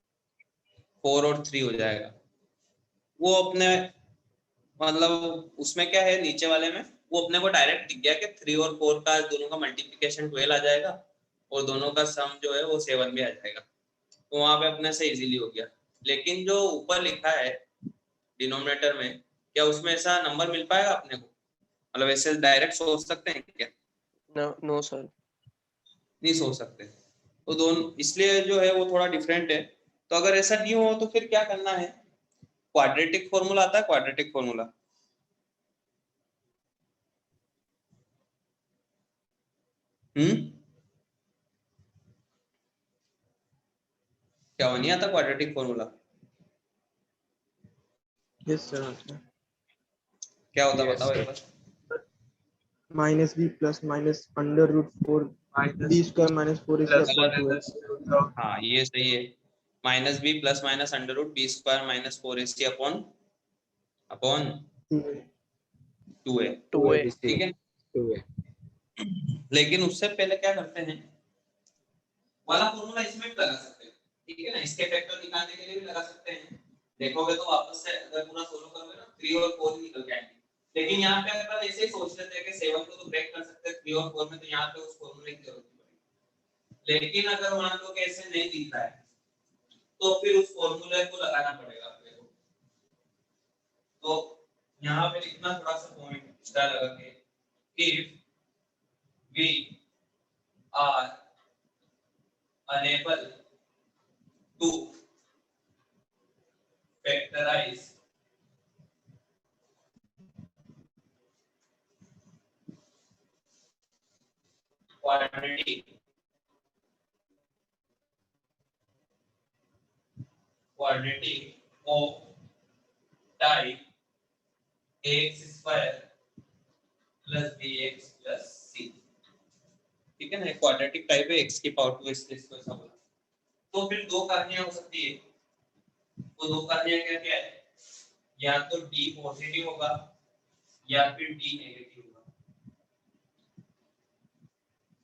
4 और 3 हो जाएगा। वो अपने मतलब उसमें क्या है, नीचे वाले में वो अपने को डायरेक्ट दिख गया कि 3 और 4 का दोनों का मल्टीप्लिकेशन 12 आ जाएगा और दोनों का सम जो है वो 7 भी आ जाएगा, तो वहां पे अपने से इजीली हो गया। लेकिन जो ऊपर लिखा है डिनोमिनेटर में, क्या उसमें ऐसा नंबर मिल पाएगा अपने को? मतलब ऐसे डायरेक्ट सोच सकते हैं क्या? No sir. नहीं सोच सकते। तो दोनों इसलिए जो है वो थोड़ा डिफरेंट है। तो अगर ऐसा नहीं हो तो फिर क्या करना है, क्वाड्रेटिक फॉर्मूला आता है, क्वाड्रेटिक फॉर्मूला। क्या वो नहीं आता क्वाड्रेटिक फॉर्मूला? यस सर आता है। क्या होता है Yes, बताओ एक sir. बार। -b + -√4 b² - 4ac/2a। हाँ ये सही है, -b + -√b² - 4ac/2a। 2a। ठीक है, 2a. लेकिन उससे पहले क्या करते हैं, वाला फॉर्मूला इसमें भी लगा सकते हैं, ठीक है ना, इसके फैक्टर निकालने के लिए भी लगा सकते हैं। देखोगे तो वापस से अगर पूरा सोल्व करोगे ना 3 और 4 निकल के आएंगे। लेकिन यहाँ पे अपन ऐसे ही सोच लेते हैं कि 7 को तो ब्रेक कर सकते हैं 3 और 4 में, तो यहाँ पे उस फॉर्मूले की जरूरत नहीं पड़ेगी। लेकिन अगर मान लो कि ऐसे नहीं दिख रहा है तो फिर उस फॉर्मूले को लगाना पड़ेगा अपने को। तो यहाँ पे लिखना थोड़ा सा पॉइंट स्टार लगा के, if we are unable to factorize quadratic of type ax² + bx + c, ठीक है ना, क्वाड्रेटिक टाइप है x की पावर 2 इसलिए इसको ऐसा बोला। तो फिर दो कहानियां हो सकती है। वो दो कहानियां क्या क्या है, या तो d पॉजिटिव होगा या फिर d नेगेटिव होगा।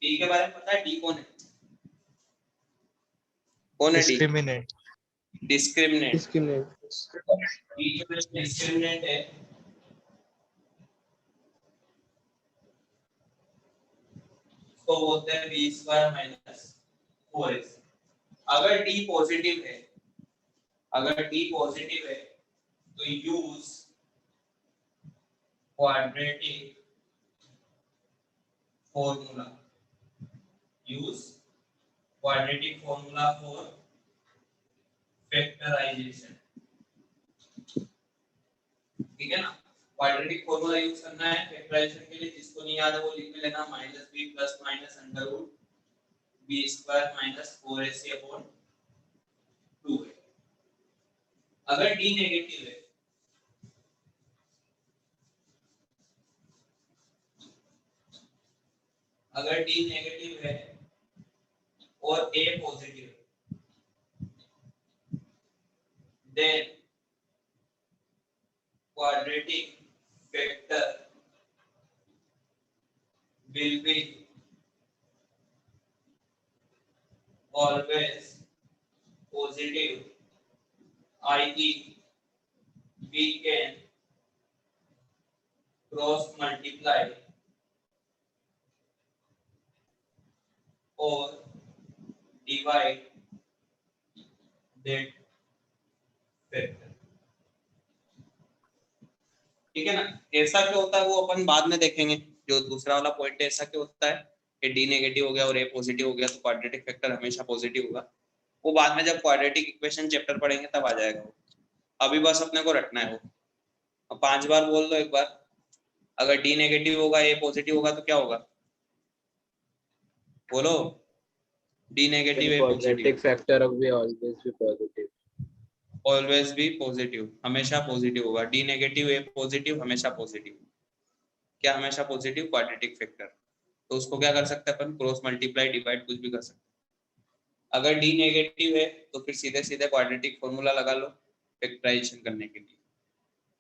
d के बारे में पता है, d कौन है? कौन है d? Discriminant. Discriminant. Discriminant. d जो डिस्क्रिमिनेंट है तो बोलते हैं b² - 4ac। अगर d पॉजिटिव है, अगर d पॉजिटिव है तो use quadratic formula, use quadratic formula for factorisation, ठीक है ना। क्वाड्रेटिक फॉर्मूला यूज करना है फैक्टराइजेशन के लिए। जिसको नहीं याद है वो लिख लेना, -b + -√b² - 4ac/2a। अगर d नेगेटिव है अगर डी नेगेटिव है और ए पॉजिटिव है, then quadratic factor will be always positive, i.e. we can cross multiply or divide that factor. ठीक है ना? ऐसा क्यों होता है वो अपन बाद में देखेंगे। जो दूसरा वाला पॉइंट है, ऐसा क्यों होता है कि डी नेगेटिव हो गया और ए पॉजिटिव हो गया तो क्वाड्रेटिक फैक्टर हमेशा पॉजिटिव होगा, वो बाद में जब क्वाड्रेटिक इक्वेशन चैप्टर पढ़ेंगे तब आ जाएगा वो। अभी बस अपने को रटना है वो। अब 5 बार बोल दो एक बार, अगर डी नेगेटिव होगा ए पॉजिटिव होगा तो क्या होगा, बोलो। D negative A positive, quadratic factor will always be positive. Always भी पॉजिटिव, हमेशा पॉजिटिव होगा। डी नेगेटिव ए पॉजिटिव, हमेशा पॉजिटिव। क्या हमेशा पॉजिटिव? Quadratic factor. तो उसको क्या कर सकते हैं अपन, क्रॉस मल्टीप्लाई डिवाइड कुछ भी कर सकते हैं। अगर डी नेगेटिव है तो फिर सीधे सीधे क्वाड्रेटिक फॉर्मूला लगा लो फैक्टराइजेशन करने के लिए।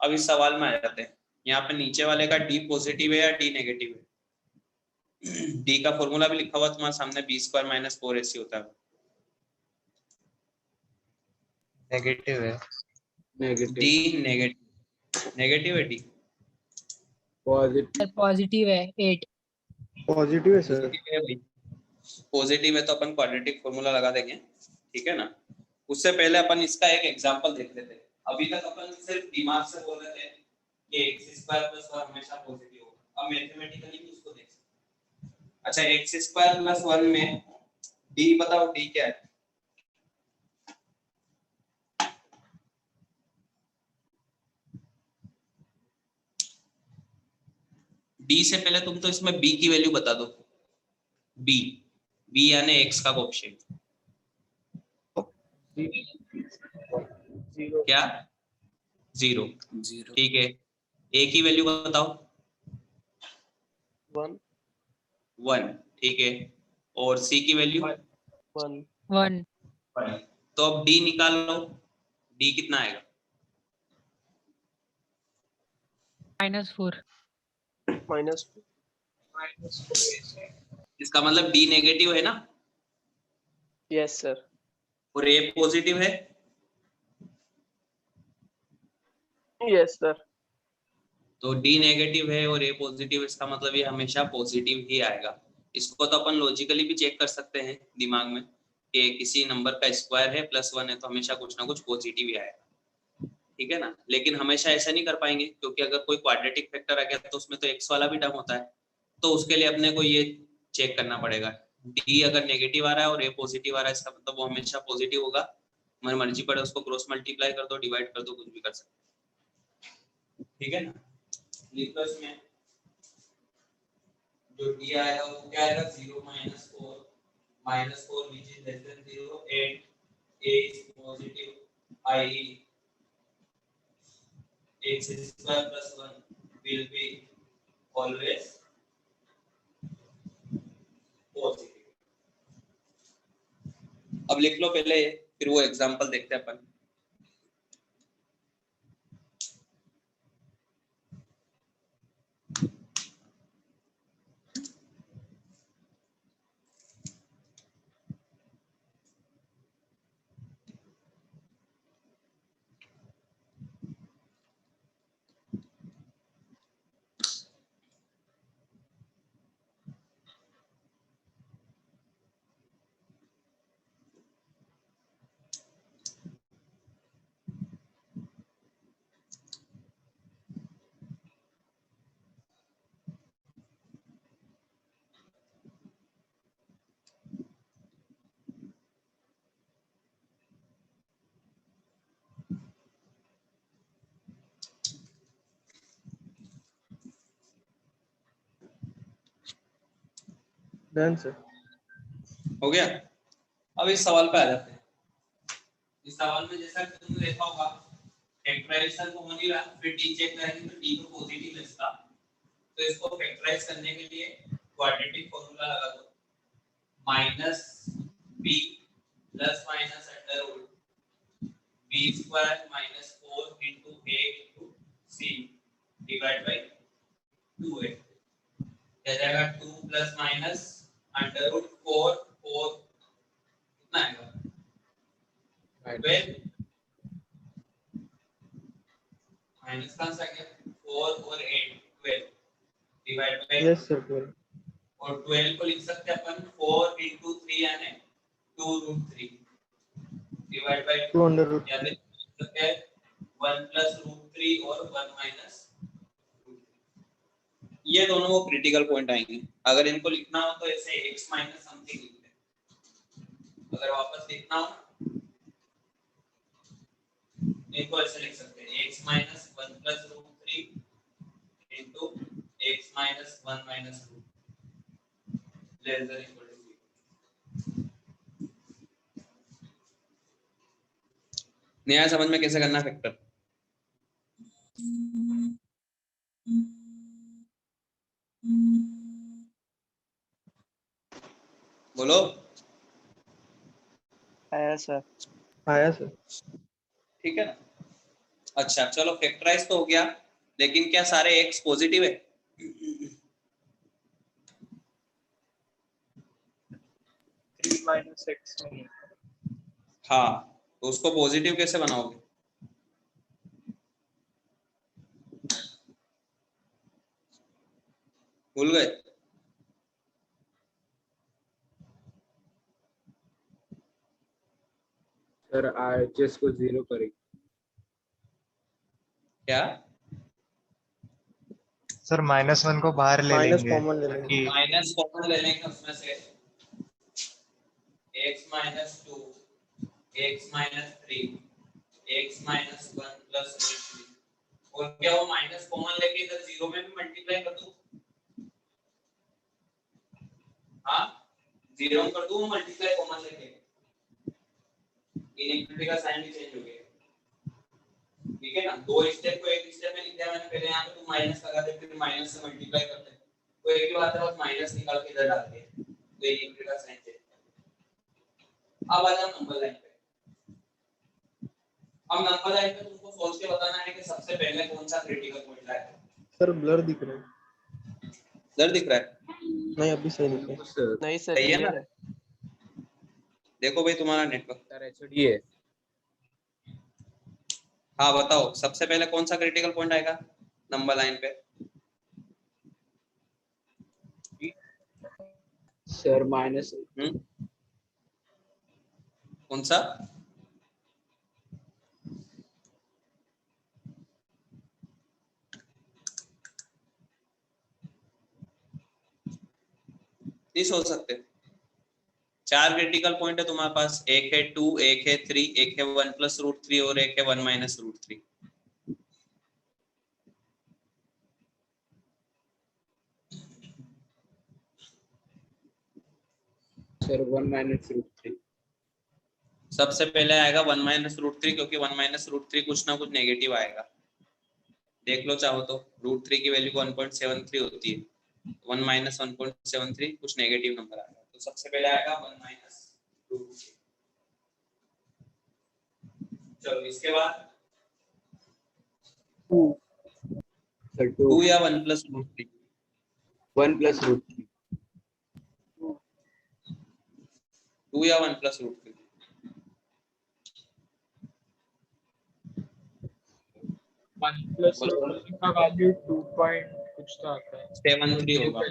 अब इस सवाल में आ जाते हैं, यहाँ पे नीचे वाले का डी पॉजिटिव है या डी नेगेटिव है। डी का फॉर्मूला भी लिखा हुआ तुम्हारे सामने, बी स्क्वायर माइनस 4ac होता है। नेगेटिव है। Negative. डी नेगेटिव है, डी Positive. सर पॉजिटिव है 8। पॉजिटिव है सर। पॉजिटिव है तो अपन क्वाड्रेटिक फॉर्मूला लगा देंगे, ठीक है ना। उससे पहले अपन इसका एक एग्जांपल देख लेते हैं। अभी तक अपन सिर्फ दिमाग से बोल रहे थे कि x² + 1 हमेशा पॉजिटिव होगा। अब मैथमेटिकली भी उसको देख सकते हैं। अच्छा, x² + 1 में d बताओ, d क्या है? d से पहले तुम तो इसमें b की वैल्यू बता दो। b यानी x का कोएफिशिएंट क्या? 0। 0 ठीक है, a की वैल्यू बताओ। 1। ठीक है, और c की वैल्यू 1 तो अब d निकाल लो, d कितना आएगा? -4 इसका मतलब d नेगेटिव है ना। Yes sir. और a पॉजिटिव है। Yes sir. तो d नेगेटिव है और a पॉजिटिव, इसका मतलब ये हमेशा पॉजिटिव ही आएगा। इसको तो अपन लॉजिकली भी चेक कर सकते हैं दिमाग में कि किसी नंबर का स्क्वायर है +1 है तो हमेशा कुछ ना कुछ पॉजिटिव ही आएगा, ठीक है ना। लेकिन हमेशा ऐसा नहीं कर पाएंगे, क्योंकि अगर कोई क्वाड्रेटिक फैक्टर आ गया तो उसमें तो x वाला भी टर्म होता है। तो उसके लिए अपने को ये चेक करना पड़ेगा, d अगर नेगेटिव आ रहा है और a पॉजिटिव आ रहा है, इसका मतलब वो हमेशा पॉजिटिव होगा। हमारी मर्जी पड़े उसको क्रॉस मल्टीप्लाई कर दो, डिवाइड कर दो, कुछ भी कर सकते, ठीक है ना। लिख लो इसमें जो d आएगा वो क्या आएगा, 0 - 4 which is less than 0 and a is positive, i.e. x² + 1 will be always positive। अब लिख लो पहले, फिर वो एग्जांपल देखते हैं अपन। Done sir. हो गया। अब इस सवाल पे आ जाते हैं। इस सवाल में जैसा कि तुमने देखा होगा फैक्टराइजेशन तो हो नहीं रहा, फिर d चेक करेंगे तो d तो पॉजिटिव है इसका, तो इसको फैक्टराइज करने के लिए क्वाड्रेटिक फॉर्मूला लगा दो minus b plus minus under root b square minus 4 into a into c divide by 2a क्या जाएगा 2 प्लस माइनस अंडर रूट 4 कितना आएगा 12 माइनस कहाँ से आ गया 4 और 8 12 डिवाइड बाई यस सर 12 और 12 को लिख सकते हैं अपन 4 into 3 यानी 2 root 3 divide bye 2 under root या फिर लिख सकते हैं 1 plus root 3 और 1 minus root 3 ये दोनों वो क्रिटिकल पॉइंट आएंगे अगर इनको लिखना हो तो ऐसे x minus समथिंग लिखते हैं अगर वापस लिखना हो इनको ऐसे लिख सकते हैं x minus 1 plus root 3 into x minus 1 minus root less than equal to 0 नहीं आया समझ में कैसे करना फैक्टर बोलो आया सर। आया सर ठीक है ना अच्छा चलो फैक्टराइज तो हो गया लेकिन क्या सारे x पॉजिटिव है 3 minus x नहीं हाँ तो उसको पॉजिटिव कैसे बनाओगे भूल गए सर RHS को 0 करेंगे क्या सर -1 को बाहर ले माइनस लेंगे कॉमन ले लेंगे ताकि माइनस कॉमन ले लेंगे उसमें से x minus 2 x minus 3 x minus 1 plus root 3 और क्या वो माइनस कॉमन लेके इधर 0 में भी मल्टीप्लाई कर दूं हाँ 0 में कर दूं मल्टीप्लाई कॉमन लेके इनइक्वालिटी का साइन भी चेंज हो गया ठीक है ना दो स्टेप को एक स्टेप में लिख दिया मैंने पहले यहाँ पे तू माइनस लगा दे फिर माइनस से मल्टीप्लाई कर दे तो एक ही बात है बस माइनस निकाल के इधर डाल दे तो इनइक्वालिटी का साइन चेंज अब आ जाओ नंबर लाइन पे अब नंबर लाइन पे तुमको सोच के बताना है कि सबसे पहले कौन सा क्रिटिकल पॉइंट आएगा सर ब्लर दिख रहा है इधर दिख रहा है नहीं अभी सही दिख रहा है सर नहीं सर सही है clear ना? है। देखो भाई तुम्हारा नेटवर्क सर HD है हाँ बताओ सबसे पहले कौन सा क्रिटिकल पॉइंट आएगा नंबर लाइन पे सर माइनस कौन सा नहीं सोच सकते चार क्रिटिकल पॉइंट है तुम्हारे पास एक है 2 एक है 3 एक है 1 प्लस रूट 3 और एक है 1 minus root 3 sir 1 minus root 3 सबसे पहले आएगा 1 माइनस रूट 3 क्योंकि 1 माइनस रूट 3 कुछ ना कुछ नेगेटिव आएगा देख लो चाहो तो रूट 3 की वैल्यू 1.73 होती है 1 माइनस 1.73 कुछ नेगेटिव नंबर आएगा तो सबसे पहले आएगा 1 माइनस रूट 3 चलो इसके बाद सर 2 या 1 प्लस रूट 3 1 प्लस रूट 3 2 या 1 प्लस रूट 3 1 प्लस का वैल्यू 2 पॉइंट कुछ तो आता है 73 होगा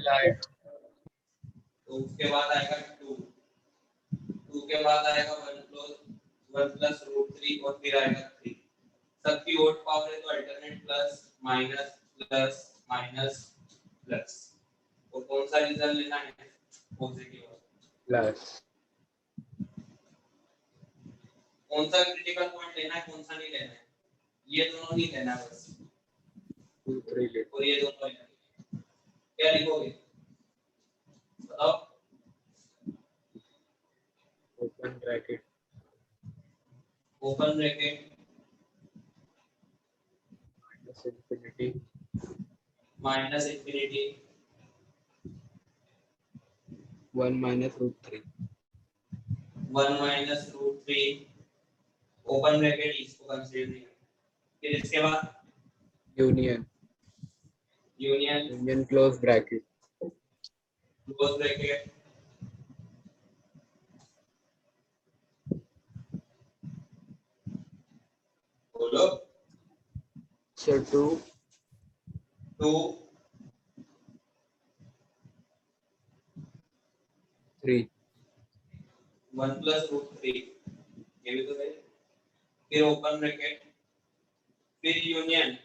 तो उसके बाद आएगा 2 2 के बाद आएगा 1 प्लस रूट 3 और फिर आएगा 3 सबकी ओड पावर है तो alternate plus minus plus minus plus तो कौन सा रिजल्ट लेना है पॉजिटिव प्लस कौन सा क्रिटिकल पॉइंट लेना है कौन सा नहीं लेना है ये दोनों नहीं लेना है बस 2 3 लेट और ये दोनों लेना है क्या लिखोगे बताओ open bracket open bracket minus infinity minus infinity 1 minus root 3. 1 minus root 3 open bracket इसको कंसीडर नहीं करना। फिर इसके बाद Union. Union Union close bracket. Close bracket बोलो So 2 2 3. 1 plus root 3 ये भी तो है। फिर ओपन ब्रैकेट फिर यूनियन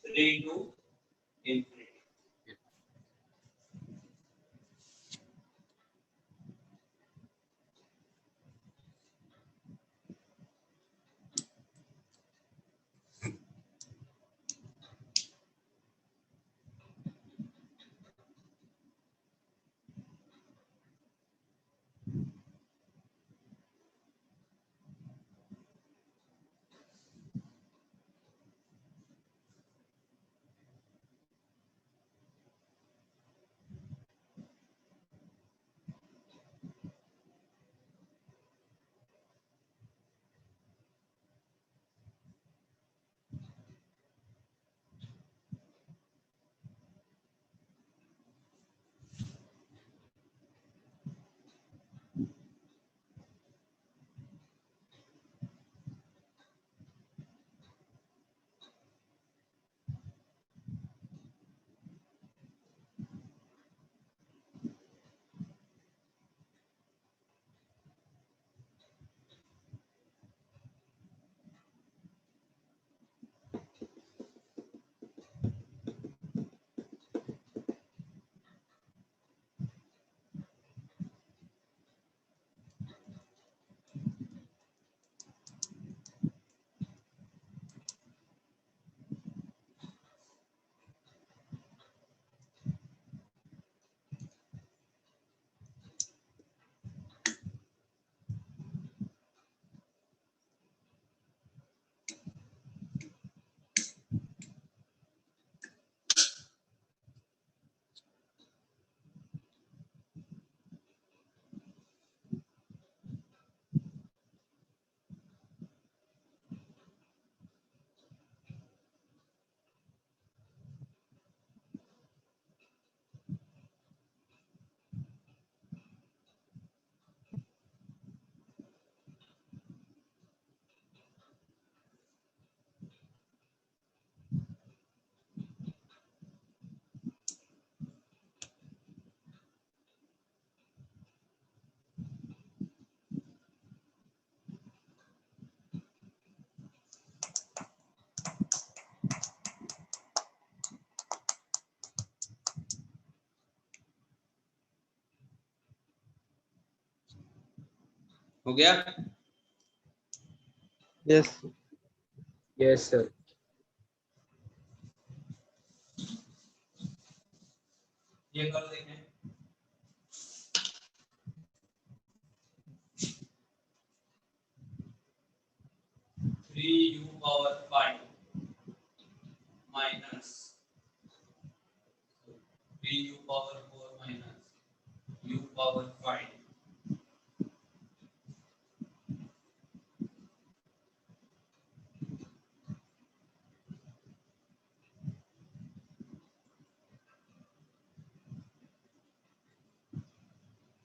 3 to infinity। हो गया? Yes. Yes, sir. ये कर देखें। Three you power 5 minus 3u power 4 minus u power 5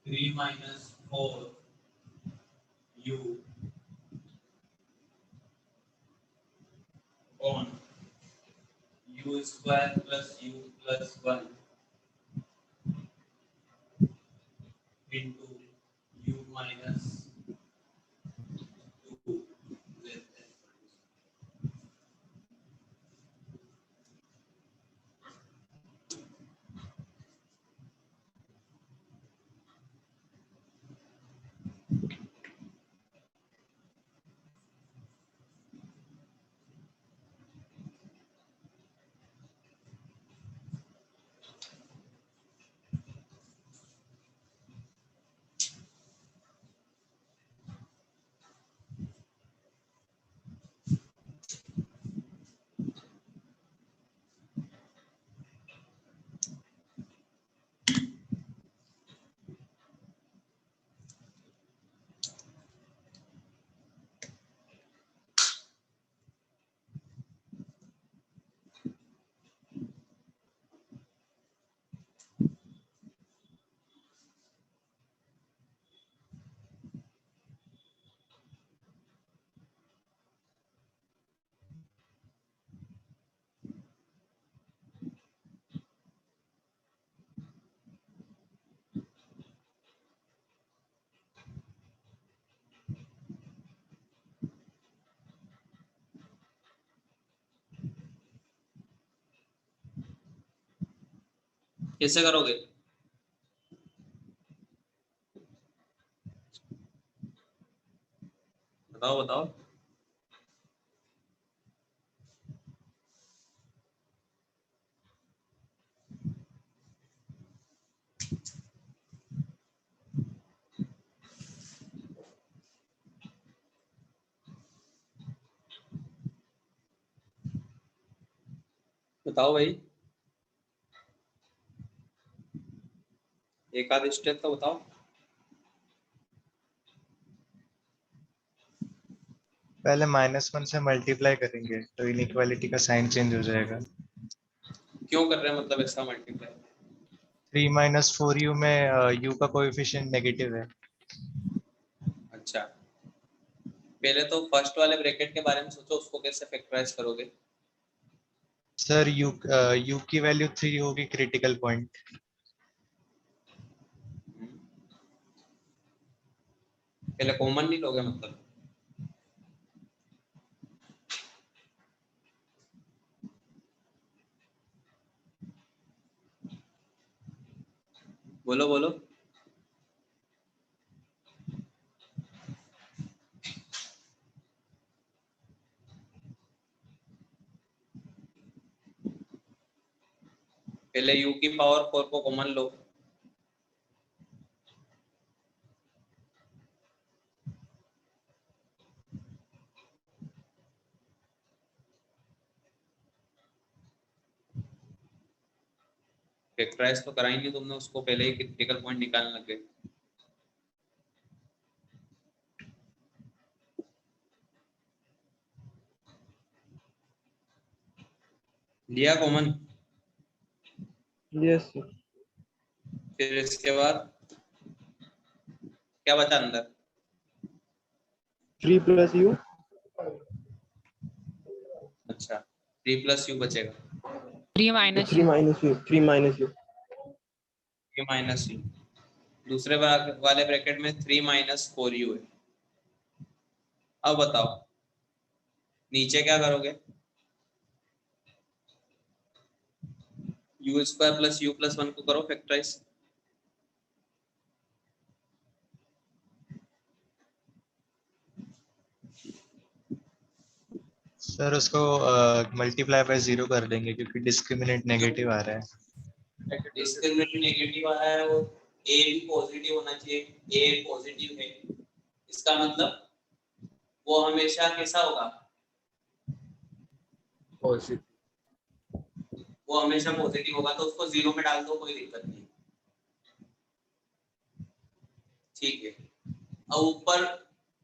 3 minus 4 u on u square plus u plus 1 into u minus 2 less than कैसे करोगे? बताओ बताओ। बताओ भाई, एक आध स्टेप तो बताओ। पहले -1 से मल्टीप्लाई करेंगे तो इनइक्वालिटी का साइन चेंज हो जाएगा। क्यों कर रहे हैं मतलब ऐसा मल्टीप्लाई? 3 - 4u में u का कोएफिशिएंट नेगेटिव है। अच्छा, पहले तो फर्स्ट वाले ब्रैकेट के बारे में सोचो, उसको कैसे फैक्टराइज करोगे? सर u की वैल्यू 3 होगी क्रिटिकल पॉइंट। पहले कॉमन नहीं लोगे मतलब? बोलो बोलो। पहले u की पावर 4 को कॉमन लो। फैक्टराइज तो कराई नहीं तुमने उसको, पहले ही क्रिटिकल पॉइंट निकालने लग गए। लिया कॉमन? Yes sir. फिर इसके बाद क्या बचा अंदर? 3 + u। अच्छा, 3 + u बचेगा। 3 minus 3 u. - u। 3 - u। 3 - u। दूसरे वाले ब्रैकेट में 3 - 4u है। अब बताओ नीचे क्या करोगे? u² + u + 1 को करो फैक्टराइज। सर उसको मल्टीप्लाई बाय 0 कर देंगे क्योंकि डिस्क्रिमिनेंट नेगेटिव आ रहा है। डिस्क्रिमिनेंट नेगेटिव आ रहा है और a भी पॉजिटिव होना चाहिए। a पॉजिटिव है, इसका मतलब वो हमेशा कैसा होगा? पॉजिटिव। वो हमेशा पॉजिटिव होगा, तो उसको 0 में डाल दो, कोई दिक्कत नहीं। ठीक है, अब ऊपर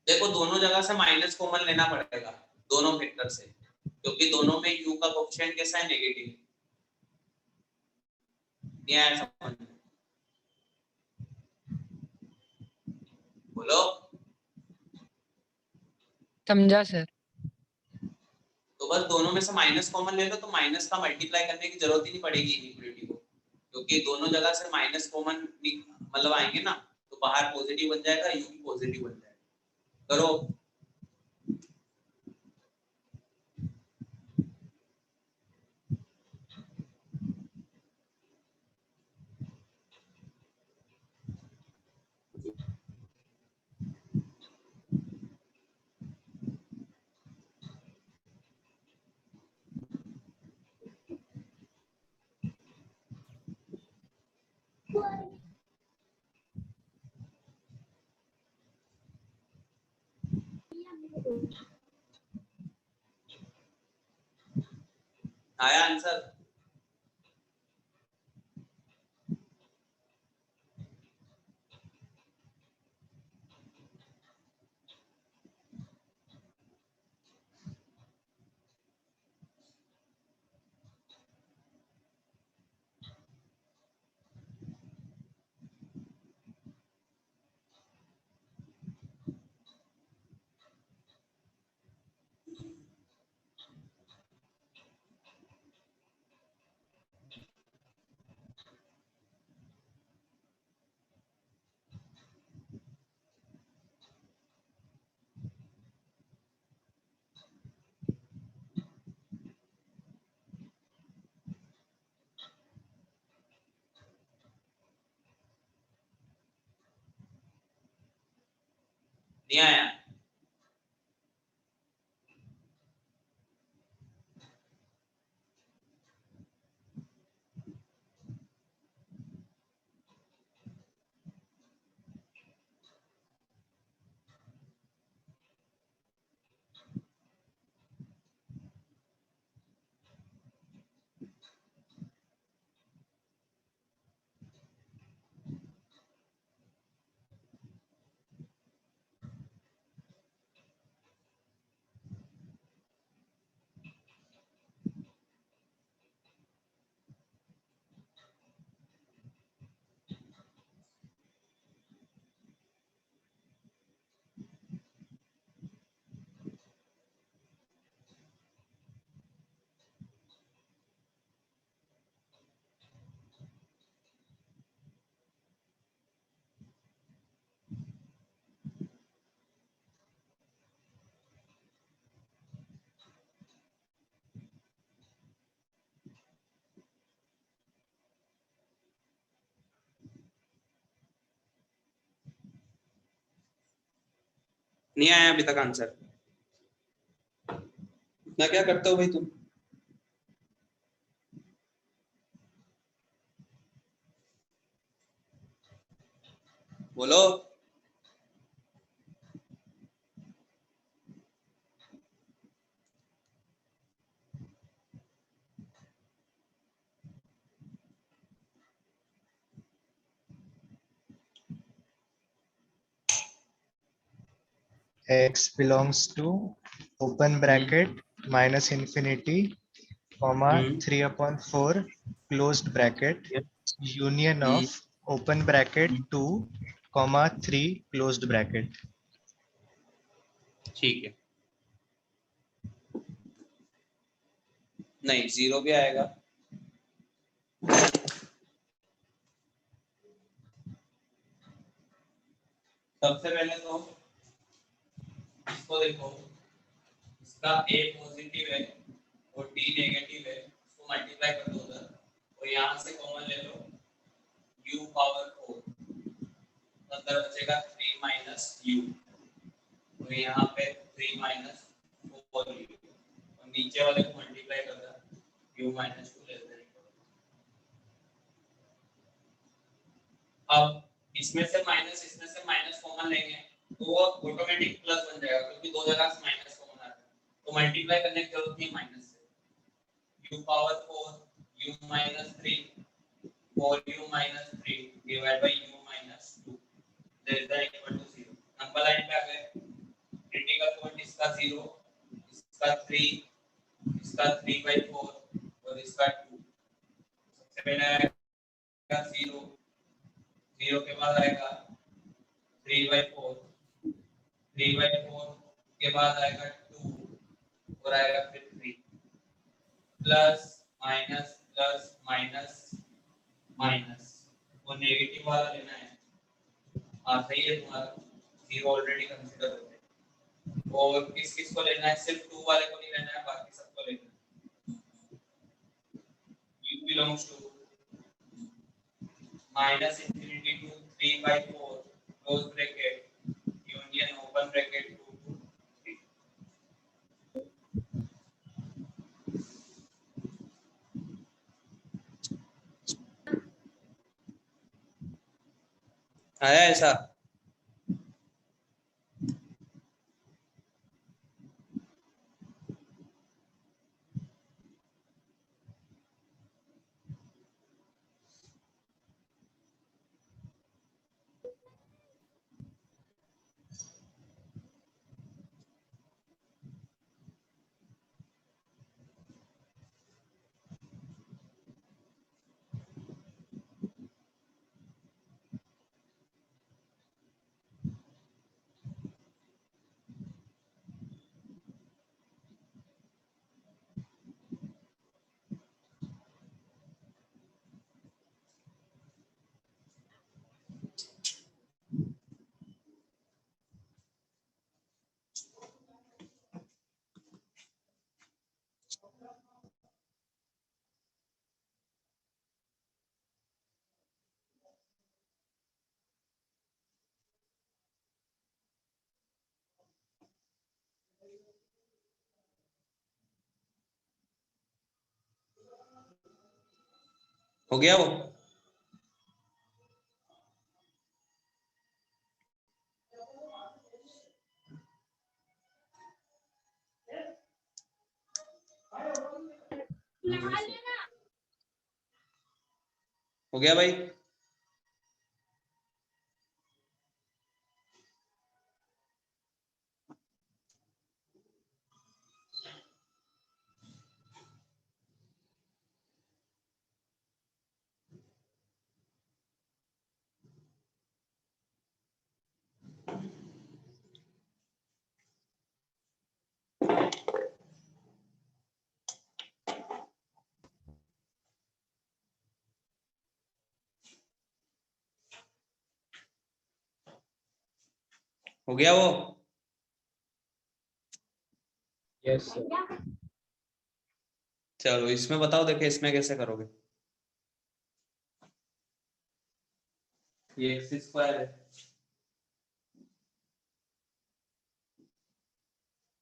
देखो, दोनों जगह से माइनस कॉमन लेना पड़ेगा, दोनों फैक्टर से, क्योंकि दोनों में u का कोएफिशिएंट कैसा है? नेगेटिव। नहीं आया समझ में? बोलो। समझा सर. तो बस दोनों में से माइनस कॉमन ले लो, तो माइनस का मल्टीप्लाई करने की जरूरत ही नहीं पड़ेगी इनइक्वालिटी को, क्योंकि दोनों जगह से माइनस कॉमन मतलब आएंगे ना, तो बाहर पॉजिटिव बन जाएगा, u भी पॉजिटिव बन जाएगा। करो। आया आंसर? नहीं आया? नहीं आया अभी तक आंसर? इतना क्या करते हो भाई तुम? बोलो। x belongs to open bracket minus infinity comma 3/4 closed bracket union of open bracket 2 comma 3 closed bracket. ठीक है, नहीं 0 भी आएगा। सबसे पहले तो इसको देखो, इसका a पॉजिटिव है और d नेगेटिव है, इसको मल्टीप्लाई कर दो उधर और यहाँ से कॉमन ले लो u पावर 4, अंदर बचेगा 3 माइनस u और यहाँ पे 3 माइनस 4u और नीचे वाले को मल्टीप्लाई कर दो u minus 2 less than equal. अब इसमें से माइनस कॉमन लेंगे तो वो ऑटोमेटिक प्लस बन जाएगा क्योंकि दो जगह से माइनस कॉमन आ रहा है, तो मल्टीप्लाई करने की जरूरत नहीं माइनस से। u power 4 u minus 3 4u minus 3 divide by u minus 2 less than equal to 0। Number line पे आ गए, क्रिटिकल पॉइंट इसका 0, इसका 3, इसका 3/4 और इसका 2। सबसे पहले आएगा 0, 0 के बाद आएगा 3/4, 3/4 के बाद आएगा 2 और आएगा फिर 3, plus minus plus minus minus और नेगेटिव वाला लेना है। हाँ सही है तुम्हारा, 0 ऑलरेडी कंसीडर होते हैं। और किस किस को लेना है? सिर्फ 2 वाले को नहीं लेना है, बाकी सबको लेना है। u belongs to minus infinity to 3/4 close bracket union open bracket 2 to 3। आया ऐसा? हो गया वो? हो गया भाई? हो गया वो? Yes sir. चलो इसमें बताओ, देखिए इसमें कैसे करोगे। ये एक्स स्क्वायर है,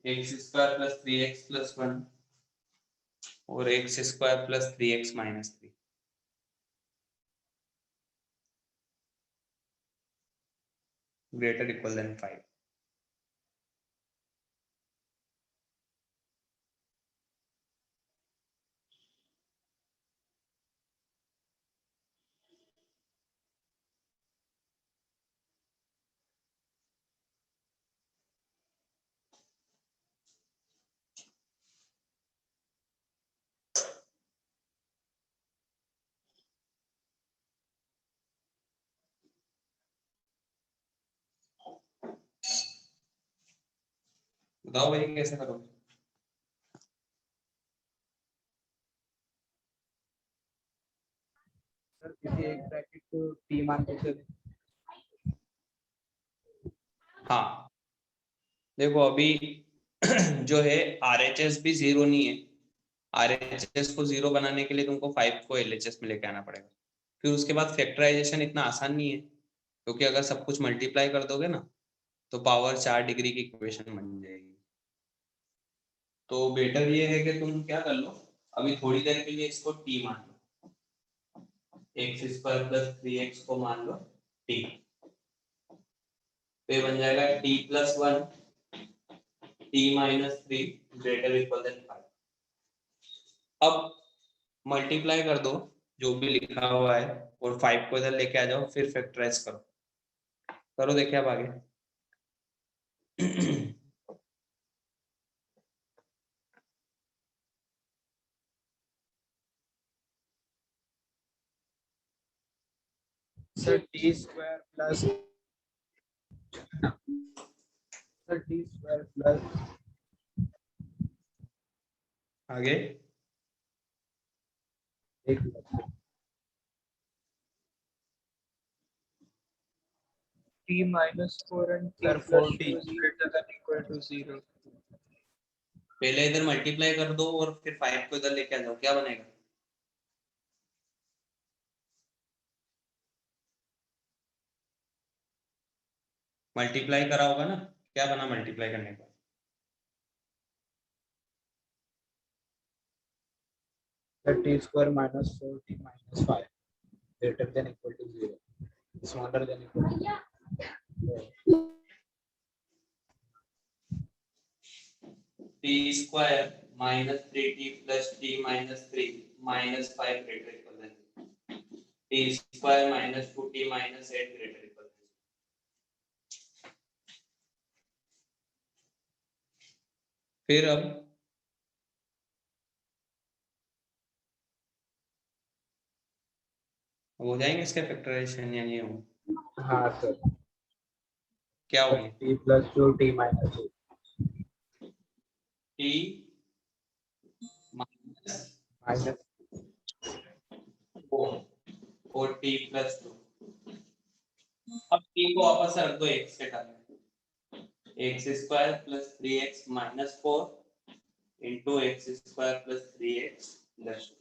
x square plus 3x plus 1 और x square plus 3x minus 3 greater equal than 5। बताओ भाई कैसे करोगे। सर किसी एक ब्रैकेट को टी मान के चले। हाँ देखो अभी जो है RHS भी 0 नहीं है। RHS को 0 बनाने के लिए तुमको 5 को LHS में लेके आना पड़ेगा। फिर उसके बाद फैक्टराइजेशन इतना आसान नहीं है, क्योंकि अगर सब कुछ मल्टीप्लाई कर दोगे ना तो पावर 4 डिग्री की इक्वेशन बन जाएगी। तो बेटर ये है कि तुम क्या कर लो, अभी थोड़ी देर के लिए इसको t मान लो, एक्स स्क्वायर प्लस 3x को मान लो t, तो ये बन जाएगा t plus 1 t minus 3 greater equal than 5। अब मल्टीप्लाई कर दो जो भी लिखा हुआ है और 5 को इधर लेके आ जाओ, फिर फैक्टराइज करो। करो देखिए अब आगे। सर टी स्क्वायर प्लस आगे एक t minus 4 and t Sir, plus 4t. 2 is greater than equal to 0. पहले इधर मल्टीप्लाई कर दो और फिर 5 को इधर लेके आ जाओ, क्या बनेगा? मल्टीप्लाई करा होगा ना, क्या बना मल्टीप्लाई करने का? t square minus 4t minus 5 greater than equal to 0, smaller than equal to 0. t square minus 3t plus t minus 3 minus 5 greater equal than t square minus 2t minus 8 greater equal than. फिर अब हो जाएंगे इसके फैक्टराइजेशन या नहीं होंगे? हाँ सर, क्या होंगे? t plus 2t minus 2 t minus minus 4 और t प्लस 2। अब t को वापस रख दो x के टर्म में, x square plus 3x minus 4 into x square plus 3x plus.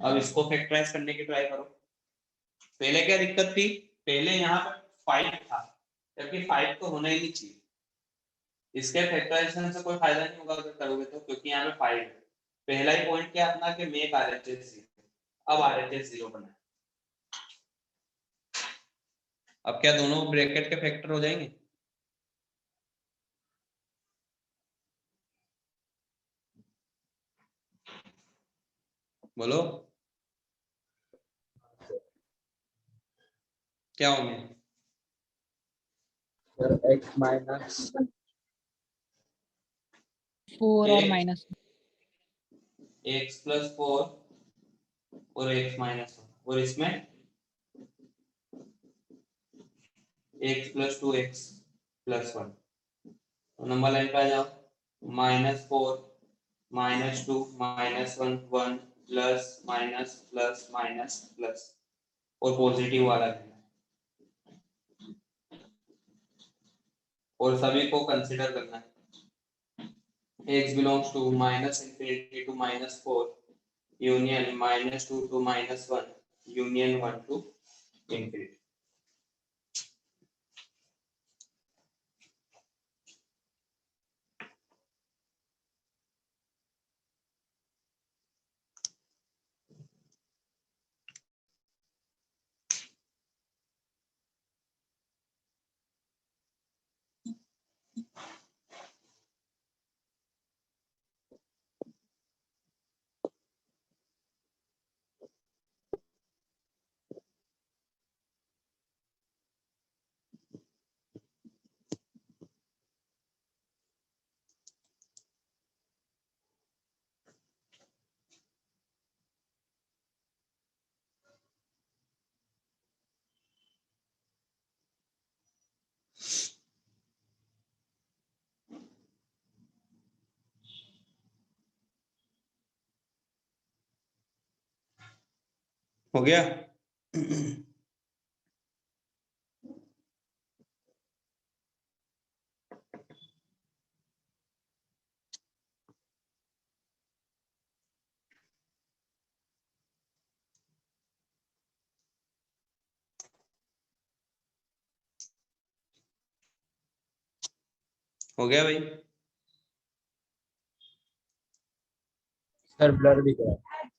अब इसको फैक्टराइज करने की ट्राई करो। पहले क्या दिक्कत थी, पहले यहाँ पर 5 था, जबकि 5 तो होना ही नहीं चाहिए। इसके फैक्टराइजेशन से कोई फायदा नहीं होगा अगर करोगे तो, क्योंकि यहाँ पे 5 है। पहला ही पॉइंट क्या अपना कि मेक RHS 0, अब RHS 0 बना। अब क्या दोनों ब्रैकेट के फैक्टर हो जाएंगे? बोलो क्या होंगे? सर x माइनस 4 और एक- माइनस x + 4 और x - 1 और इसमें x + 2x + 1। तो नंबर लाइन पे आ जाओ। -4 -2 -1 1 plus minus plus minus plus और पॉजिटिव वाला है और सभी को कंसीडर करना है। x belongs to -∞ to -4 union -2 to -1 union 1 to ∞। हो गया? हो गया भाई? सर ब्लर दिख रहा है।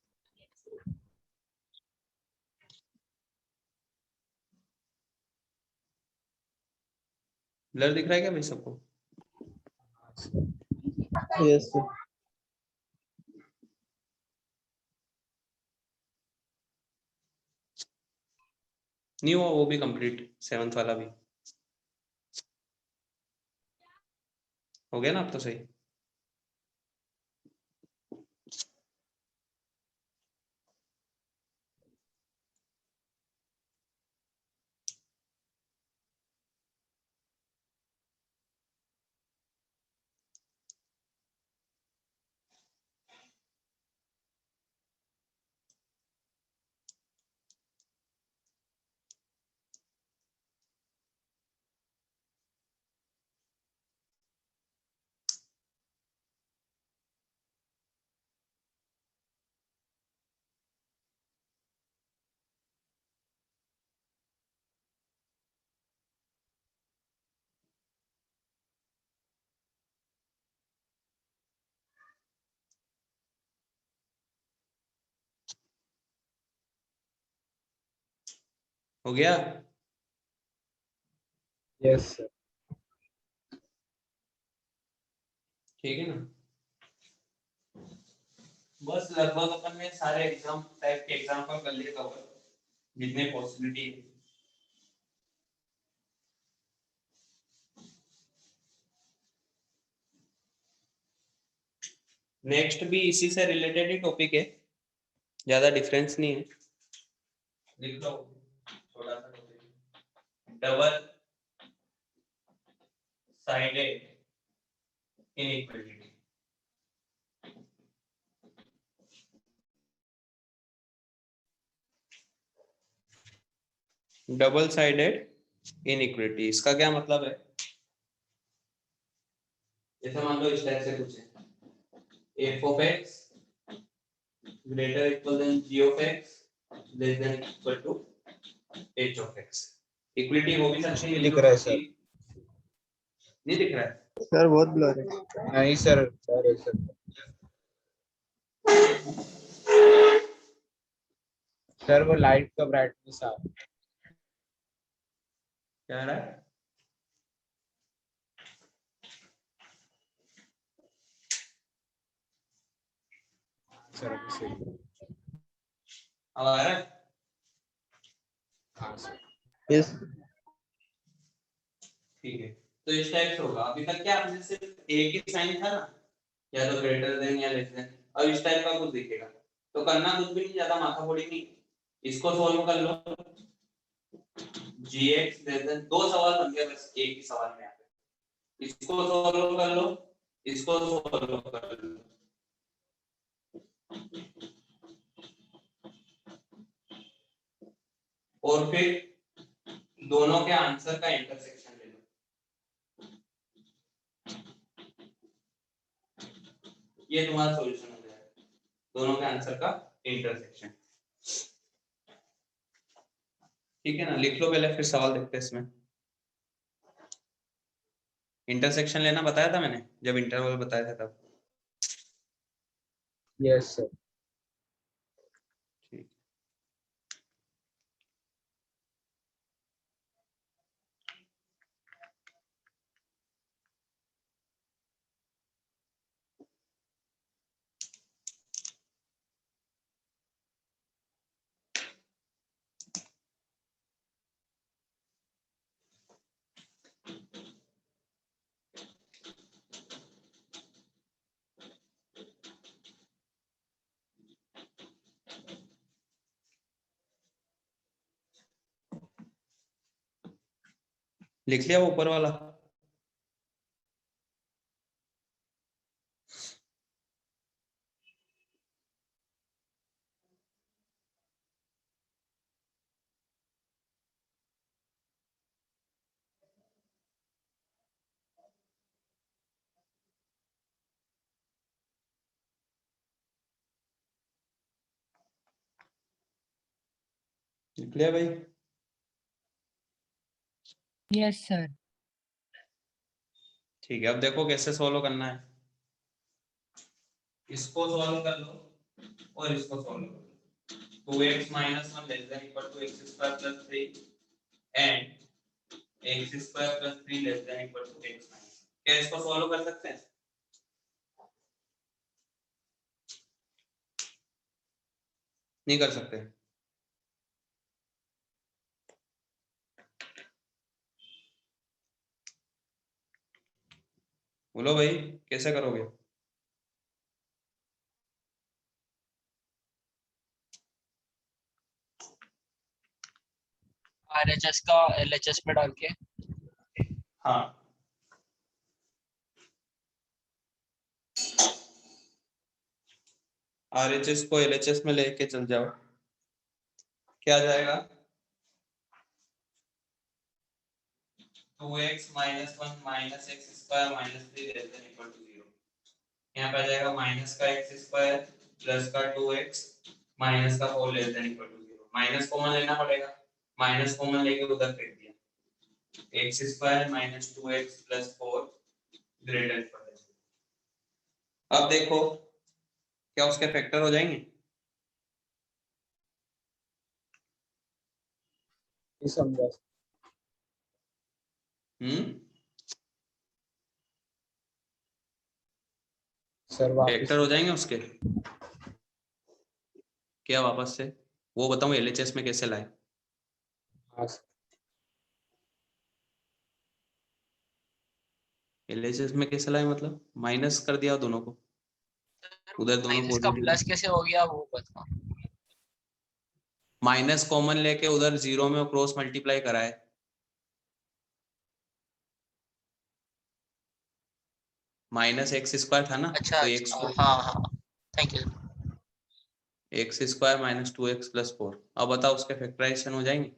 ब्लर दिख रहा है क्या भाई सबको? Yes sir. नहीं हुआ वो भी कंप्लीट 7th वाला भी हो गया ना? अब तो सही। हो गया? Yes sir. ठीक है ना? बस लगभग अपन ने सारे एग्जाम टाइप के एग्जांपल कर लिए कवर जितने पॉसिबिलिटी है। नेक्स्ट भी इसी से रिलेटेड ही टॉपिक है, ज्यादा डिफरेंस नहीं है। लिख लो थोड़ा सा topic. Double sided inequality. Double sided inequality इसका क्या मतलब है? जैसे मान लो इस टाइप से कुछ है, f of x greater equal than g of x less than equal to h of x। Equality हो भी सकती है, दिख रहा है सर। नहीं दिख रहा है? सर बहुत ब्लर है। नहीं सर, सर सर वो लाइट का ब्राइटनेस आ रहा है। क्या आ रहा है? सर अभी सही। अब आ रहा है? हाँ सर। यस ठीक है, तो इस टाइप से होगा। अभी तक क्या आपने सिर्फ एक ही साइन था ना, या तो ग्रेटर देन या लेस देन। अब इस टाइप का कुछ दिखेगा तो करना कुछ भी नहीं, ज्यादा माथापड़ी नहीं, इसको सॉल्व कर लो। gx लेस देन, दो सवाल बन गए बस एक ही सवाल में। यहाँ पे इसको सॉल्व कर लो, इसको सॉल्व कर लो। और फिर दोनों के आंसर का इंटरसेक्शन ले लो। ये तुम्हारा सॉल्यूशन हो जाएगा, दोनों के आंसर का इंटरसेक्शन। ठीक है ना, लिख लो पहले फिर सवाल देखते हैं इसमें। इंटरसेक्शन लेना बताया था मैंने जब इंटरवल बताया था तब। Yes sir. ठीक, लिख लिया वो ऊपर वाला? लिख लिया भाई? Yes sir. ठीक है, अब देखो कैसे सोल्व करना है। इसको सॉल्व कर लो और इसको सॉल्व कर लो। 2x - 1 less than equal to x square plus 3 and x square plus 3 less than equal to x minus. क्या इसको सॉल्व कर सकते हैं? नहीं कर सकते? बोलो भाई, कैसे करोगे? RHS का LHS में डाल के। हाँ, RHS को LHS में लेके चल जाओ, क्या आ जाएगा? 2x - 1 minus x square minus 3 less than equal to 0। यहाँ पे आ जाएगा माइनस का x स्क्वायर प्लस का 2x माइनस का 4 less than equal to 0। Minus common लेना पड़ेगा, माइनस कॉमन लेके उधर फेंक दिया। x square minus 2x plus 4 greater equal to 0। अब देखो क्या उसके फैक्टर हो जाएंगे? ये समझा सर वापस। फैक्टर हो जाएंगे उसके? क्या वापस से वो बताऊं एलएचएस में कैसे लाए? हाँ सर। एलएचएस में कैसे लाए मतलब माइनस कर दिया दोनों को, उधर दोनों माइनस का पॉजिटिव। प्लस कैसे हो गया वो बता। माइनस कॉमन लेके उधर जीरो में क्रॉस मल्टीप्लाई कराए। माइनस एक्स स्क्वायर था ना, अच्छा तो एक्स को हाँ हाँ thank you. X square minus 2x plus 4। अब बताओ उसके फैक्टराइजेशन हो जाएंगे?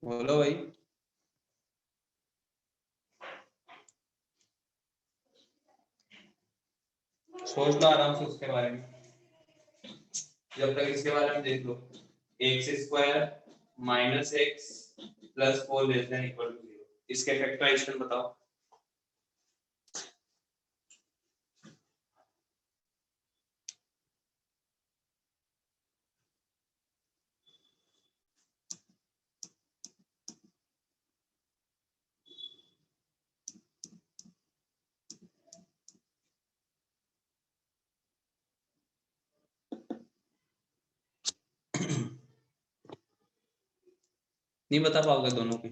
बोलो भाई। सोच लो आराम से उसके बारे में, जब तक इसके बारे में देख लो। X square minus x plus 4 less than equal to 0। इसके फैक्टराइजेशन बताओ। नहीं बता पाओगे दोनों की?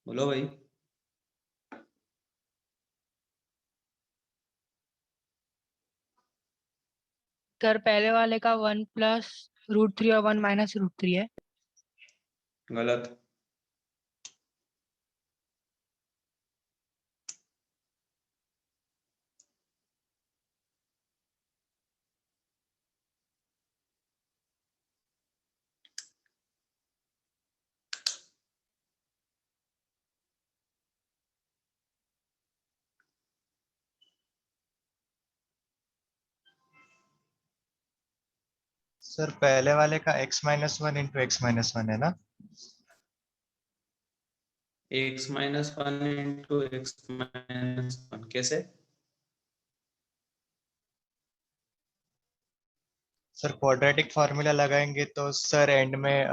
बोलो भाई। सर पहले वाले का 1+√3 और 1 - √3 है। गलत। सर पहले वाले का x-1 इंटू x-1 है ना? x-1 इंटू x-1 कैसे? सर क्वाड्रेटिक फॉर्मूला लगाएंगे तो सर एंड में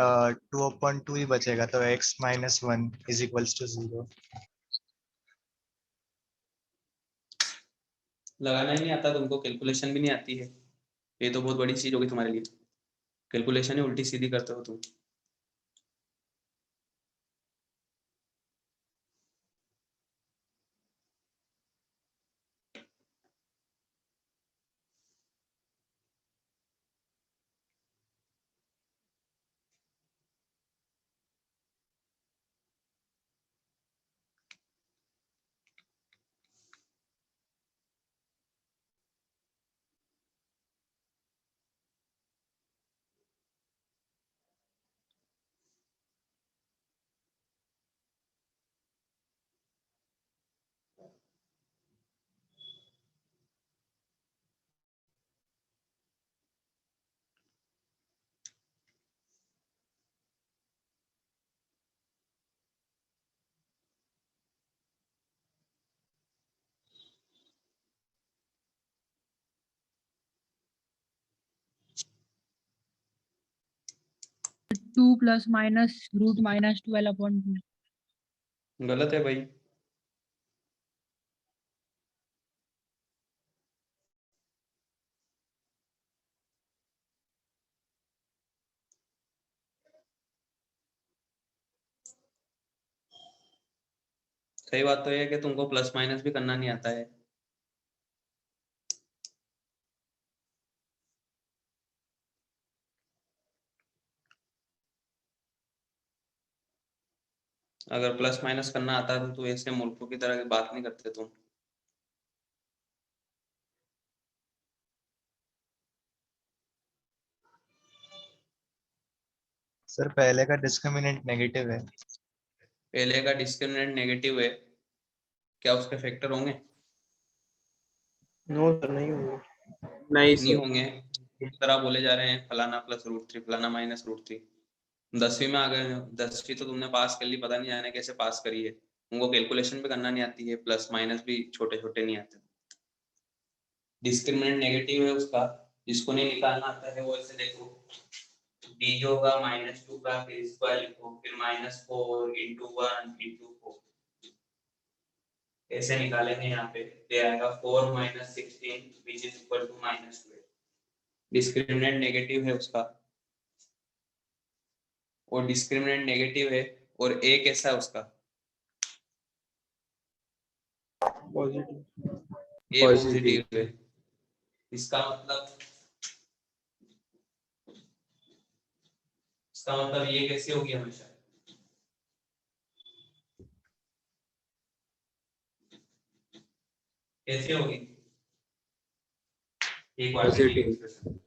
2/2 ही बचेगा, तो x-1 इज इक्वल्स टू 0। लगाना ही नहीं आता तुमको, कैलकुलेशन भी नहीं आती है, ये तो बहुत बड़ी चीज होगी तुम्हारे लिए। कैलकुलेशन ही उल्टी सीधी करते हो तुम। Two plus minus root -12/2। गलत है भाई। सही बात तो ये है कि तुमको प्लस माइनस भी करना नहीं आता है। अगर प्लस माइनस करना आता है तो ऐसे मुल्कों की तरह बात नहीं करते तुम। सर पहले का डिस्क्रिमिनेंट नेगेटिव है। पहले का डिस्क्रिमिनेंट नेगेटिव है, क्या उसके फैक्टर होंगे? नो सर, नहीं होगा। नहीं होंगे। इस तरह बोले जा रहे हैं फलाना +√3 फलाना -√3। 10वीं में आ गए हो, 10वीं तो तुमने पास कर ली, पता नहीं जाने कैसे पास करी है। उनको कैलकुलेशन भी करना नहीं आती है, प्लस माइनस भी छोटे छोटे नहीं आते। डिस्क्रिमिनेंट नेगेटिव है उसका, जिसको नहीं निकालना आता है वो ऐसे देखो, डी जो होगा -2 का फिर स्क्वायर लिखो, फिर -4 × 1 × 4 ऐसे निकालेंगे। यहाँ पे दे आएगा 4 - 16 which is equal to -12। Discriminant negative है उसका, और डिस्क्रिमिनेंट नेगेटिव है, और ए कैसा है उसका? पॉजिटिव। ए पॉजिटिव है। इसका मतलब ये कैसे होगी हमेशा? कैसे होगी? एक Positive. एक्सप्रेशन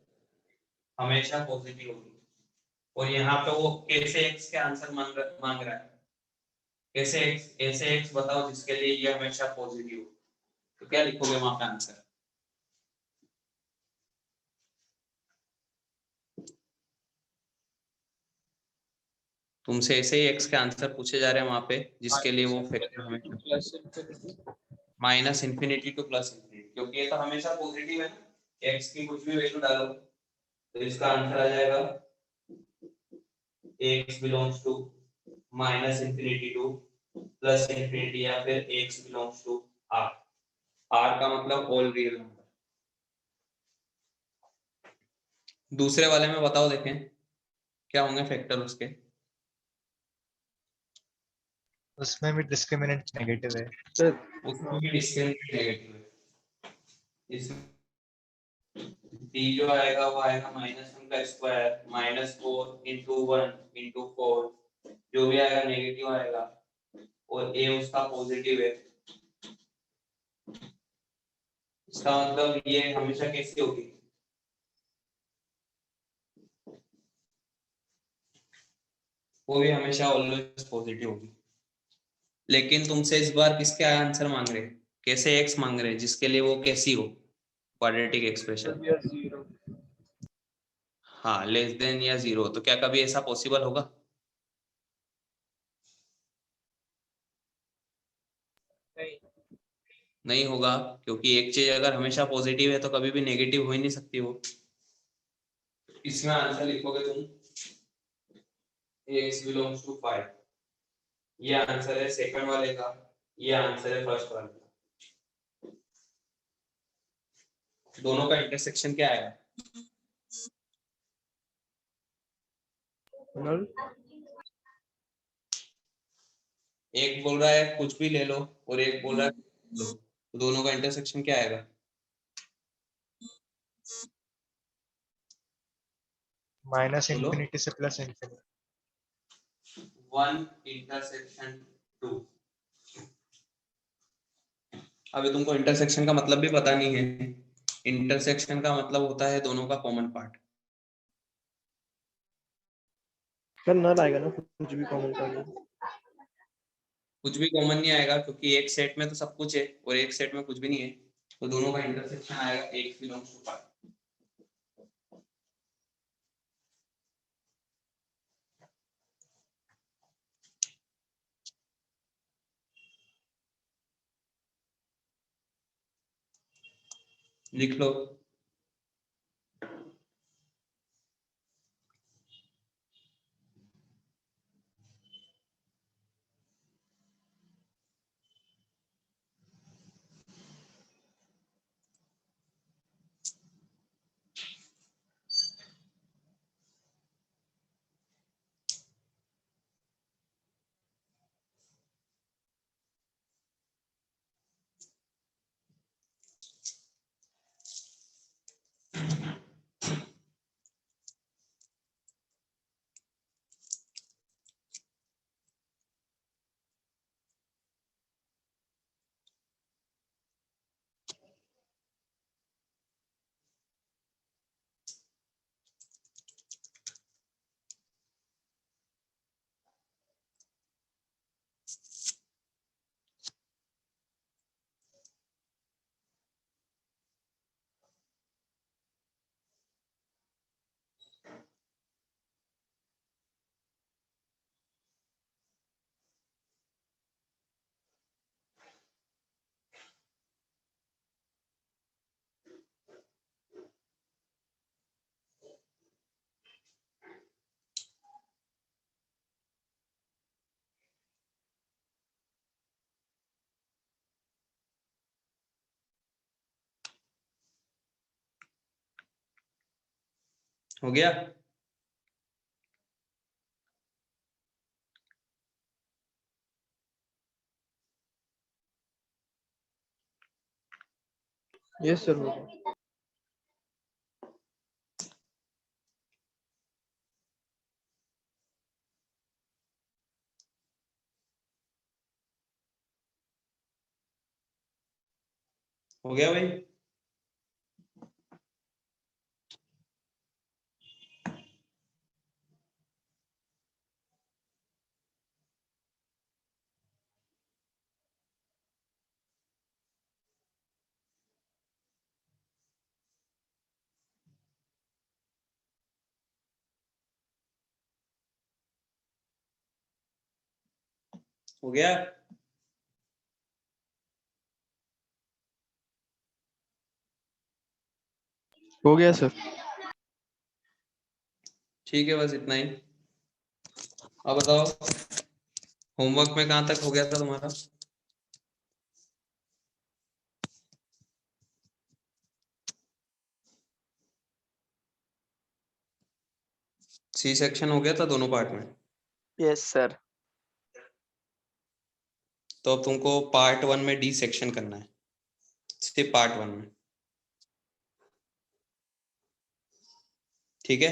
हमेशा पॉजिटिव होगी। और यहाँ पे वो कैसे एक्स के आंसर मांग रहा है, कैसे एक्स, ऐसे एक्स बताओ जिसके लिए ये हमेशा पॉजिटिव हो, तो क्या लिखोगे वहां पे आंसर? तुमसे ऐसे ही एक्स के आंसर पूछे जा रहे हैं वहां पे जिसके लिए वो फैक्टर हमेशा plus infinity minus infinity to plus infinity, क्योंकि ये तो हमेशा पॉजिटिव है ना, एक्स की कुछ भी वैल्यू डालो तो इसका आंसर आ जाएगा x belongs to minus infinity to plus infinity, या फिर x belongs to r। r का मतलब ऑल रियल नंबर। दूसरे वाले में बताओ देखें क्या होंगे फैक्टर उसके। उसमें भी डिस्क्रिमिनेंट नेगेटिव है। सर उसमें भी डिस्क्रिमिनेंट नेगेटिव है। इसमें d जो आएगा वो आएगा माइनस वन का square minus four into one into four, जो भी आएगा नेगेटिव आएगा, और a उसका पॉजिटिव है। इसका मतलब ये हमेशा कैसी होगी, वो भी हमेशा ऑलवेज पॉजिटिव होगी। लेकिन तुमसे इस बार किसके आंसर मांग रहे हैं, कैसे एक्स मांग रहे हैं जिसके लिए वो कैसी हो क्वाड्रेटिक एक्सप्रेशन। या जीरो। हाँ, लेस देन या जीरो, तो क्या कभी ऐसा पॉसिबल होगा? नहीं, नहीं होगा, क्योंकि एक चीज अगर हमेशा पॉजिटिव है तो कभी भी नेगेटिव हो ही नहीं सकती वो। इसमें आंसर लिखोगे तुम x बिलोंग्स टू 5, ये आंसर है सेकंड वाले का, ये आंसर है फर्स्ट वाले का। दोनों का इंटरसेक्शन क्या आएगा? नल। एक बोल रहा है कुछ भी ले लो और एक बोल रहा है लो, तो दोनों का इंटरसेक्शन क्या आएगा? माइनस बोलो। इन्फिनिटी से प्लस इन्फिनिटी। 1 इंटरसेक्शन 2। अभी तुमको इंटरसेक्शन का मतलब भी पता नहीं है। इंटरसेक्शन का मतलब होता है दोनों का कॉमन पार्ट। सर नल आएगा ना, कुछ भी कॉमन कर लो। कुछ भी कॉमन नहीं आएगा, क्योंकि एक सेट में तो सब कुछ है और एक सेट में कुछ भी नहीं है, तो दोनों का इंटरसेक्शन आएगा x बिलोंग्स टू 5। लिख लो। हो गया? यस सर हो गया। हो गया भाई? हो गया? हो गया सर। ठीक है, बस इतना ही। अब बताओ होमवर्क में कहाँ तक हो गया था तुम्हारा? सी सेक्शन हो गया था दोनों पार्ट में? Yes sir. तो अब तुमको पार्ट 1 में डी सेक्शन करना है, सिर्फ पार्ट 1 में। ठीक है?